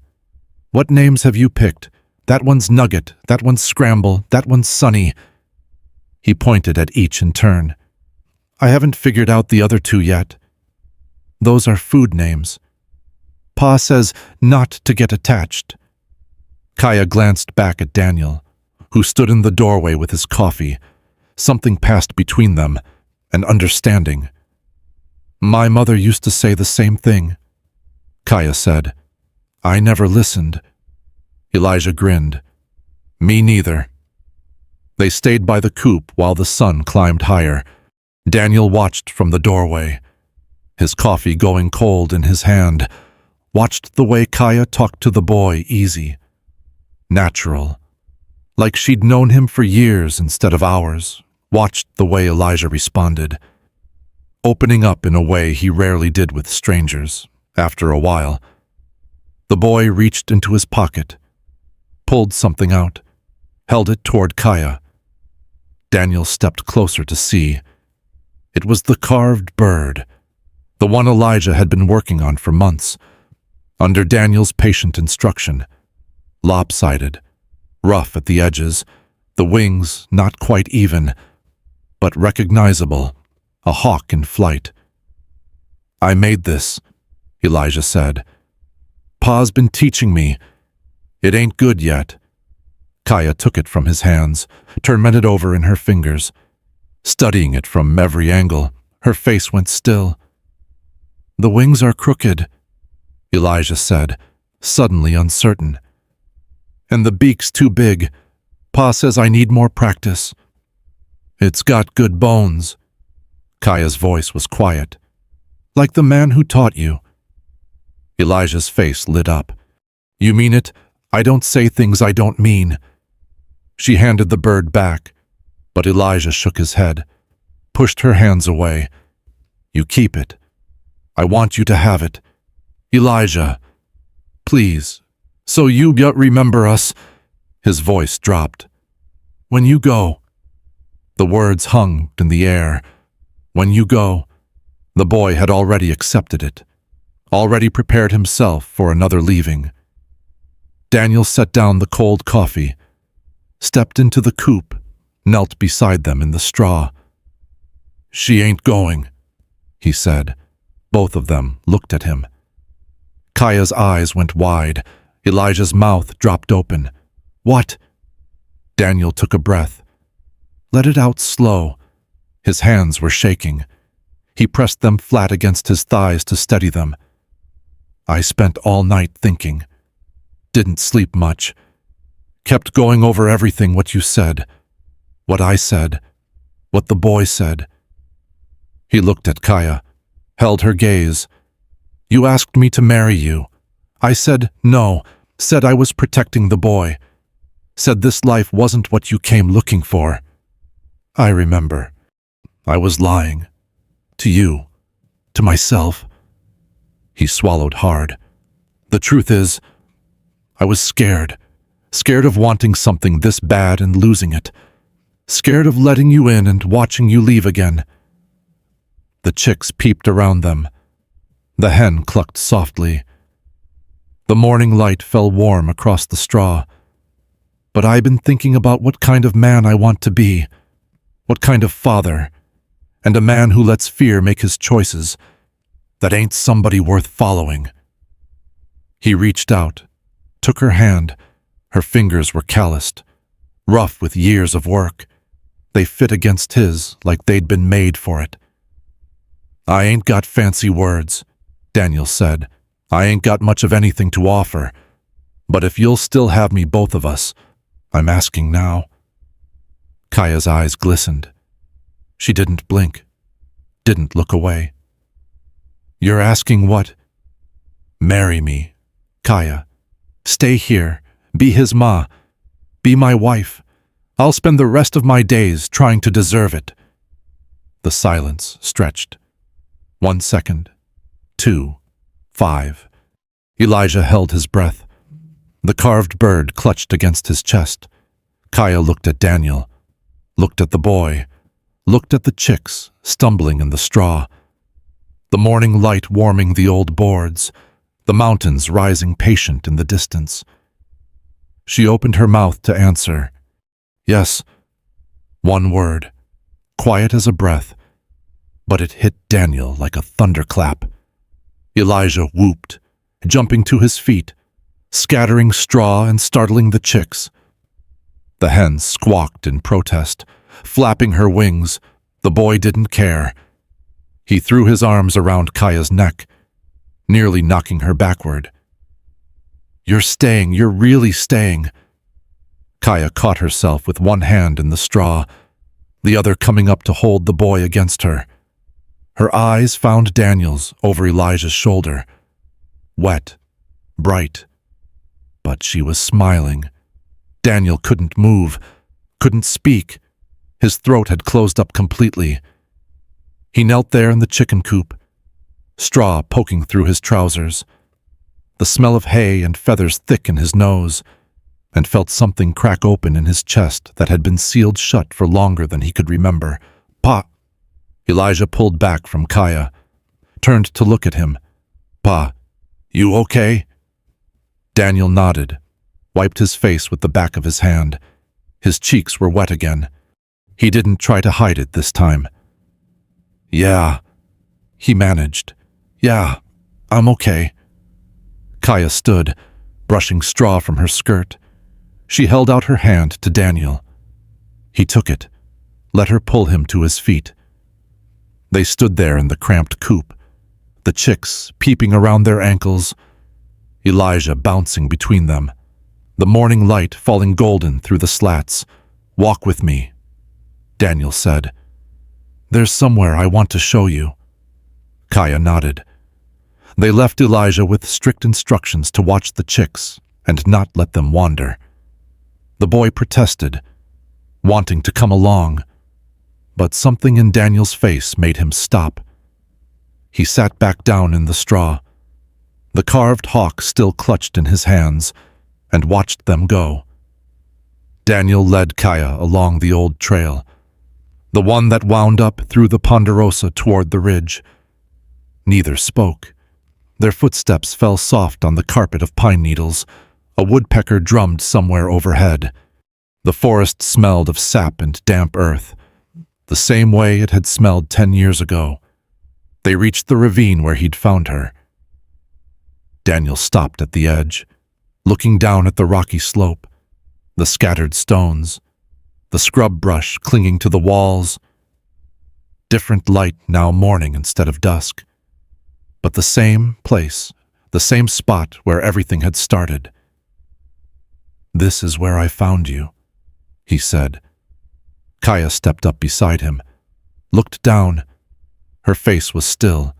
What names have you picked? That one's Nugget, that one's Scramble, that one's Sunny. He pointed at each in turn. I haven't figured out the other 2 yet. Those are food names. Pa says not to get attached. Kaya glanced back at Daniel, who stood in the doorway with his coffee. Something passed between them, an understanding. My mother used to say the same thing, Kaya said. I never listened. Elijah grinned. Me neither. They stayed by the coop while the sun climbed higher. Daniel watched from the doorway, his coffee going cold in his hand, watched the way Kaya talked to the boy easy, natural, like she'd known him for years instead of hours, watched the way Elijah responded, opening up in a way he rarely did with strangers. After a while, the boy reached into his pocket, pulled something out, held it toward Kaya. Daniel stepped closer to see. It was the carved bird, the one Elijah had been working on for months, under Daniel's patient instruction. Lopsided, rough at the edges, the wings not quite even, but recognizable, a hawk in flight. I made this, Elijah said. Pa's been teaching me. It ain't good yet. Kaya took it from his hands, turned it over in her fingers. Studying it from every angle, her face went still. The wings are crooked, Elijah said, suddenly uncertain. And the beak's too big. Pa says I need more practice. It's got good bones. Kaya's voice was quiet. Like the man who taught you. Elijah's face lit up. You mean it? I don't say things I don't mean. She handed the bird back, but Elijah shook his head, pushed her hands away. You keep it. I want you to have it. Elijah, please, so you remember us. His voice dropped. When you go. The words hung in the air. When you go. The boy had already accepted it, already prepared himself for another leaving. Daniel set down the cold coffee, stepped into the coop, knelt beside them in the straw. She ain't going, he said. Both of them looked at him. Kaya's eyes went wide. Elijah's mouth dropped open. What? Daniel took a breath. Let it out slow. His hands were shaking. He pressed them flat against his thighs to steady them. I spent all night thinking. Didn't sleep much. Kept going over everything what you said. What I said. What the boy said. He looked at Kaya, held her gaze. You asked me to marry you. I said no, said I was protecting the boy, said this life wasn't what you came looking for. I remember. I was lying. To you. To myself. He swallowed hard. The truth is, I was scared. Scared of wanting something this bad and losing it. Scared of letting you in and watching you leave again. The chicks peeped around them. The hen clucked softly. The morning light fell warm across the straw. But I've been thinking about what kind of man I want to be. What kind of father. And a man who lets fear make his choices. That ain't somebody worth following. He reached out, took her hand. Her fingers were calloused, rough with years of work. They fit against his like they'd been made for it. I ain't got fancy words, Daniel said. I ain't got much of anything to offer. But if you'll still have me, both of us, I'm asking now. Kaya's eyes glistened. She didn't blink, didn't look away. You're asking what? Marry me, Kaya. Stay here, be his ma, be my wife. I'll spend the rest of my days trying to deserve it. The silence stretched. 1 second, 2, 5. Elijah held his breath. The carved bird clutched against his chest. Kaya looked at Daniel, looked at the boy, looked at the chicks stumbling in the straw. The morning light warming the old boards, the mountains rising patient in the distance. She opened her mouth to answer. Yes. One word, quiet as a breath, but it hit Daniel like a thunderclap. Elijah whooped, jumping to his feet, scattering straw and startling the chicks. The hen squawked in protest, flapping her wings. The boy didn't care. He threw his arms around Kaya's neck, nearly knocking her backward. You're staying, you're really staying. Kaya caught herself with one hand in the straw, the other coming up to hold the boy against her. Her eyes found Daniel's over Elijah's shoulder. Wet, bright. But she was smiling. Daniel couldn't move, couldn't speak. His throat had closed up completely. He knelt there in the chicken coop, straw poking through his trousers, the smell of hay and feathers thick in his nose, and felt something crack open in his chest that had been sealed shut for longer than he could remember. Pa! Elijah pulled back from Kaya, turned to look at him. Pa, you okay? Daniel nodded, wiped his face with the back of his hand. His cheeks were wet again. He didn't try to hide it this time. Yeah, he managed. Yeah, I'm okay. Kaya stood, brushing straw from her skirt. She held out her hand to Daniel. He took it, let her pull him to his feet. They stood there in the cramped coop, the chicks peeping around their ankles, Elijah bouncing between them, the morning light falling golden through the slats. Walk with me, Daniel said. There's somewhere I want to show you. Kaya nodded. They left Elijah with strict instructions to watch the chicks and not let them wander. The boy protested, wanting to come along, but something in Daniel's face made him stop. He sat back down in the straw, the carved hawk still clutched in his hands, and watched them go. Daniel led Kaya along the old trail, the one that wound up through the ponderosa toward the ridge. Neither spoke. Their footsteps fell soft on the carpet of pine needles. A woodpecker drummed somewhere overhead. The forest smelled of sap and damp earth, the same way it had smelled 10 years ago. They reached the ravine where he'd found her. Daniel stopped at the edge, looking down at the rocky slope, the scattered stones, the scrub brush clinging to the walls. Different light now morning instead of dusk. But the same place, the same spot where everything had started. This is where I found you, he said. Kaya stepped up beside him, looked down. Her face was still,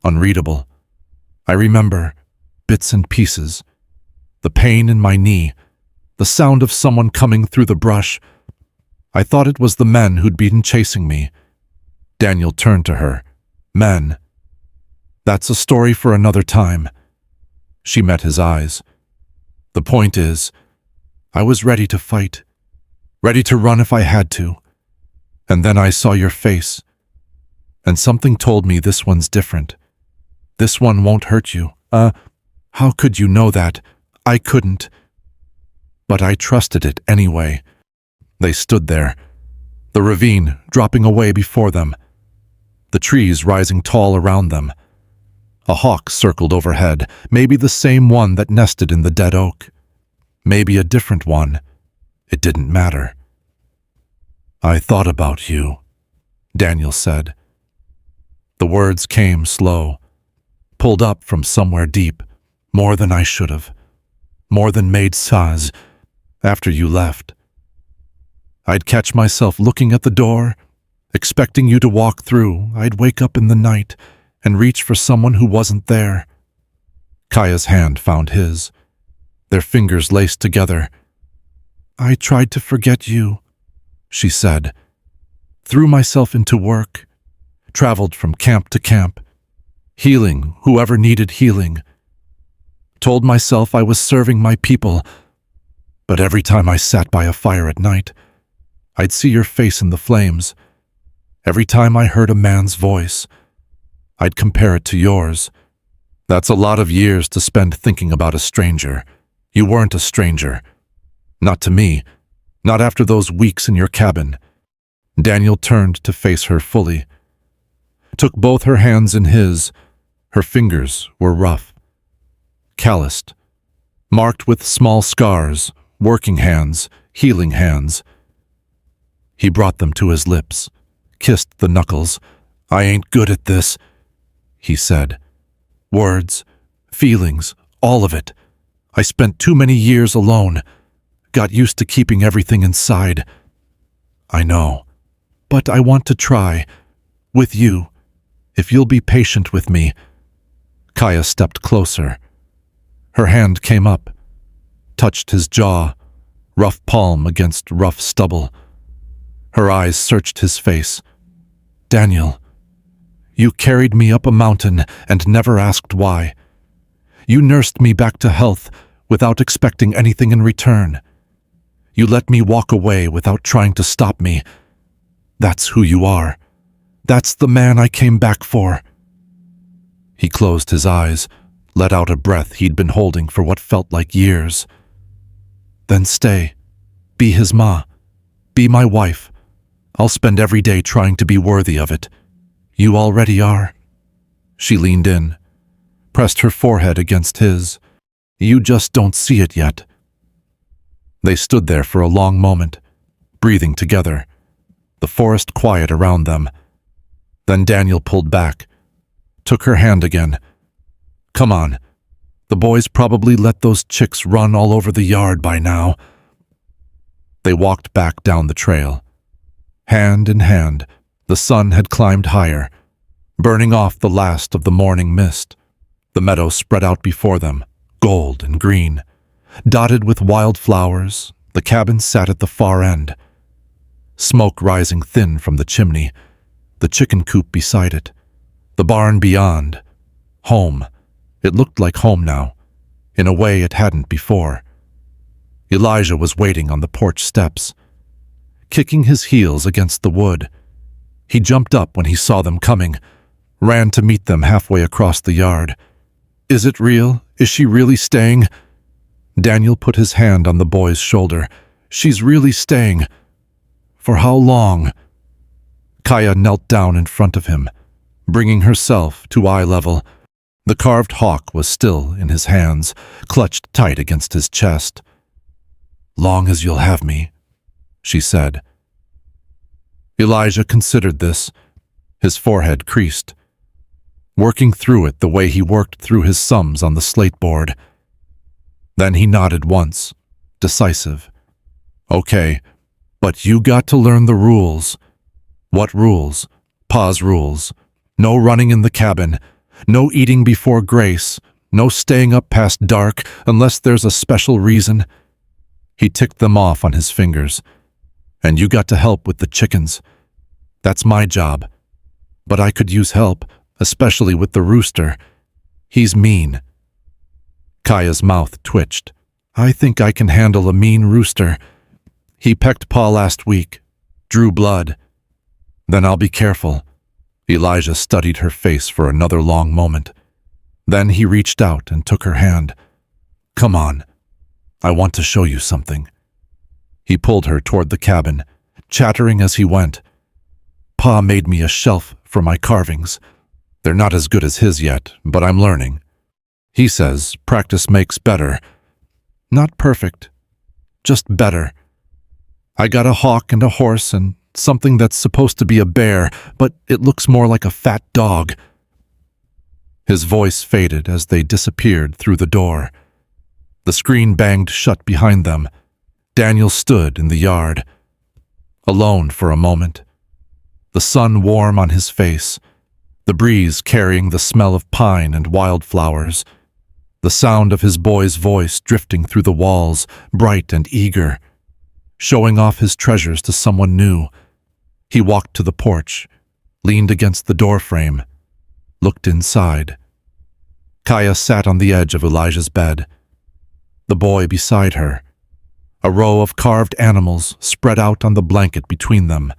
unreadable. I remember bits and pieces. The pain in my knee, the sound of someone coming through the brush. I thought it was the men who'd been chasing me. Daniel turned to her. Men. That's a story for another time. She met his eyes. The point is, I was ready to fight, ready to run if I had to. And then I saw your face. And something told me this one's different. This one won't hurt you. How could you know that? I couldn't. But I trusted it anyway. They stood there, the ravine dropping away before them, the trees rising tall around them. A hawk circled overhead, maybe the same one that nested in the dead oak. Maybe a different one. It didn't matter. I thought about you, Daniel said. The words came slow, pulled up from somewhere deep, more than I should have, more than made sense after you left. I'd catch myself looking at the door, expecting you to walk through. I'd wake up in the night and reach for someone who wasn't there. Kaya's hand found his, their fingers laced together. I tried to forget you, she said. Threw myself into work, traveled from camp to camp, healing whoever needed healing. Told myself I was serving my people, but every time I sat by a fire at night, I'd see your face in the flames. Every time I heard a man's voice, I'd compare it to yours. That's a lot of years to spend thinking about a stranger. You weren't a stranger. Not to me. Not after those weeks in your cabin. Daniel turned to face her fully. Took both her hands in his. Her fingers were rough, calloused, marked with small scars, working hands, healing hands. He brought them to his lips, kissed the knuckles. I ain't good at this, he said. Words, feelings, all of it. I spent too many years alone. Got used to keeping everything inside. I know, but I want to try. With you, if you'll be patient with me. Kaya stepped closer. Her hand came up, touched his jaw, rough palm against rough stubble. Her eyes searched his face. Daniel, you carried me up a mountain and never asked why. You nursed me back to health without expecting anything in return. You let me walk away without trying to stop me. That's who you are. That's the man I came back for. He closed his eyes, let out a breath he'd been holding for what felt like years. Then stay. Be his ma. Be my wife. I'll spend every day trying to be worthy of it. You already are. She leaned in, pressed her forehead against his. You just don't see it yet. They stood there for a long moment, breathing together, the forest quiet around them. Then Daniel pulled back, took her hand again. Come on. The boys probably let those chicks run all over the yard by now. They walked back down the trail. Hand in hand, the sun had climbed higher, burning off the last of the morning mist. The meadow spread out before them, gold and green. Dotted with wildflowers, the cabin sat at the far end. Smoke rising thin from the chimney, the chicken coop beside it, the barn beyond. Home. It looked like home now, in a way it hadn't before. Elijah was waiting on the porch steps, kicking his heels against the wood. He jumped up when he saw them coming, ran to meet them halfway across the yard. Is it real? Is she really staying? Daniel put his hand on the boy's shoulder. She's really staying. For how long? Kaya knelt down in front of him, bringing herself to eye level. The carved hawk was still in his hands, clutched tight against his chest. Long as you'll have me, she said. Elijah considered this, his forehead creased, working through it the way he worked through his sums on the slate board. Then he nodded once, decisive. Okay, but you got to learn the rules. What rules? Pa's rules. No running in the cabin. No eating before grace. No staying up past dark unless there's a special reason. He ticked them off on his fingers. And you got to help with the chickens. That's my job. But I could use help, especially with the rooster. He's mean. Kaya's mouth twitched. I think I can handle a mean rooster. He pecked paw last week. Drew blood. Then I'll be careful. Elijah studied her face for another long moment. Then he reached out and took her hand. Come on. I want to show you something. He pulled her toward the cabin, chattering as he went. Pa made me a shelf for my carvings. They're not as good as his yet, but I'm learning. He says practice makes better. Not perfect, just better. I got a hawk and a horse and something that's supposed to be a bear, but it looks more like a fat dog. His voice faded as they disappeared through the door. The screen banged shut behind them. Daniel stood in the yard, alone for a moment. The sun warm on his face, the breeze carrying the smell of pine and wildflowers, the sound of his boy's voice drifting through the walls, bright and eager, showing off his treasures to someone new. He walked to the porch, leaned against the doorframe, looked inside. Kaya sat on the edge of Elijah's bed, the boy beside her. A row of carved animals spread out on the blanket between them.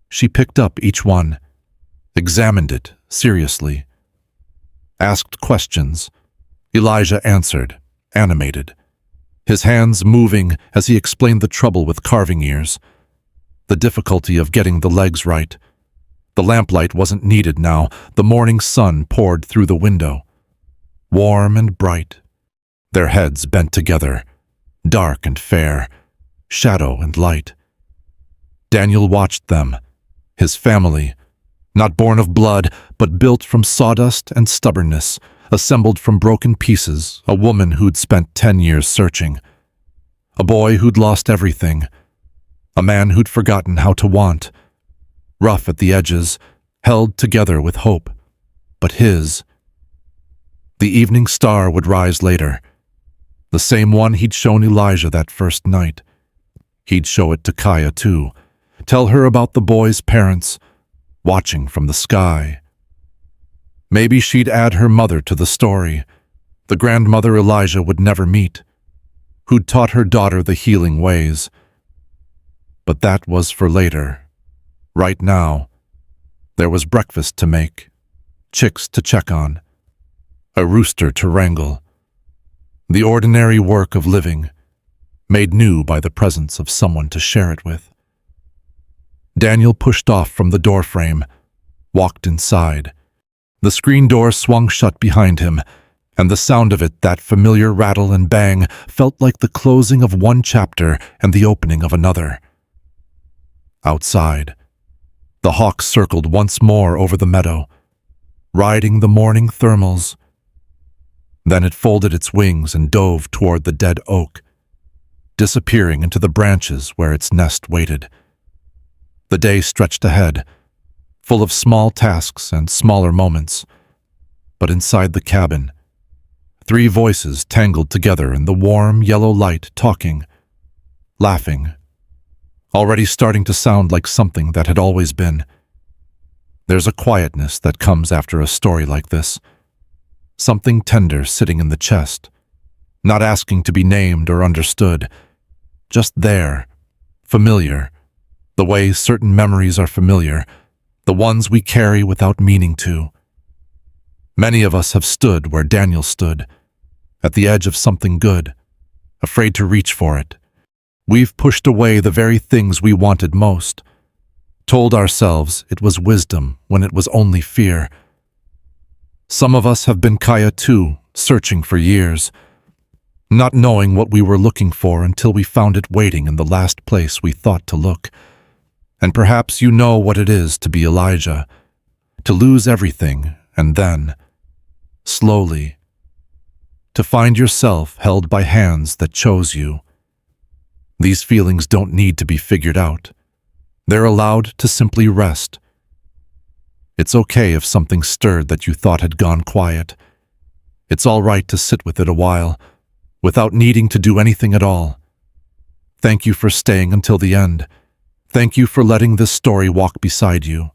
She picked up each one, examined it seriously, asked questions. Elijah answered, animated, his hands moving as he explained the trouble with carving ears, the difficulty of getting the legs right. The lamplight wasn't needed now. The morning sun poured through the window, warm and bright. Their heads bent together, dark and fair, shadow and light. Daniel watched them, his family, not born of blood, but built from sawdust and stubbornness, assembled from broken pieces, a woman who'd spent 10 years searching, a boy who'd lost everything, a man who'd forgotten how to want, rough at the edges, held together with hope, but his. The evening star would rise later, the same one he'd shown Elijah that first night. He'd show it to Kaya too, tell her about the boy's parents, watching from the sky. Maybe she'd add her mother to the story, the grandmother Elijah would never meet, who'd taught her daughter the healing ways. But that was for later. Right now, there was breakfast to make, chicks to check on, a rooster to wrangle. The ordinary work of living, made new by the presence of someone to share it with. Daniel pushed off from the doorframe, walked inside. The screen door swung shut behind him, and the sound of it, that familiar rattle and bang, felt like the closing of one chapter and the opening of another. Outside, the hawk circled once more over the meadow, riding the morning thermals. Then it folded its wings and dove toward the dead oak, disappearing into the branches where its nest waited. The day stretched ahead, full of small tasks and smaller moments. But inside the cabin, 3 voices tangled together in the warm yellow light, talking, laughing, already starting to sound like something that had always been. There's a quietness that comes after a story like this. Something tender sitting in the chest, not asking to be named or understood, just there, familiar, the way certain memories are familiar, the ones we carry without meaning to. Many of us have stood where Daniel stood, at the edge of something good, afraid to reach for it. We've pushed away the very things we wanted most, told ourselves it was wisdom when it was only fear. Some of us have been Kaya too, searching for years, not knowing what we were looking for until we found it waiting in the last place we thought to look. And perhaps you know what it is to be Elijah, to lose everything and then, slowly, to find yourself held by hands that chose you. These feelings don't need to be figured out. They're allowed to simply rest. It's okay if something stirred that you thought had gone quiet. It's all right to sit with it a while, without needing to do anything at all. Thank you for staying until the end. Thank you for letting this story walk beside you.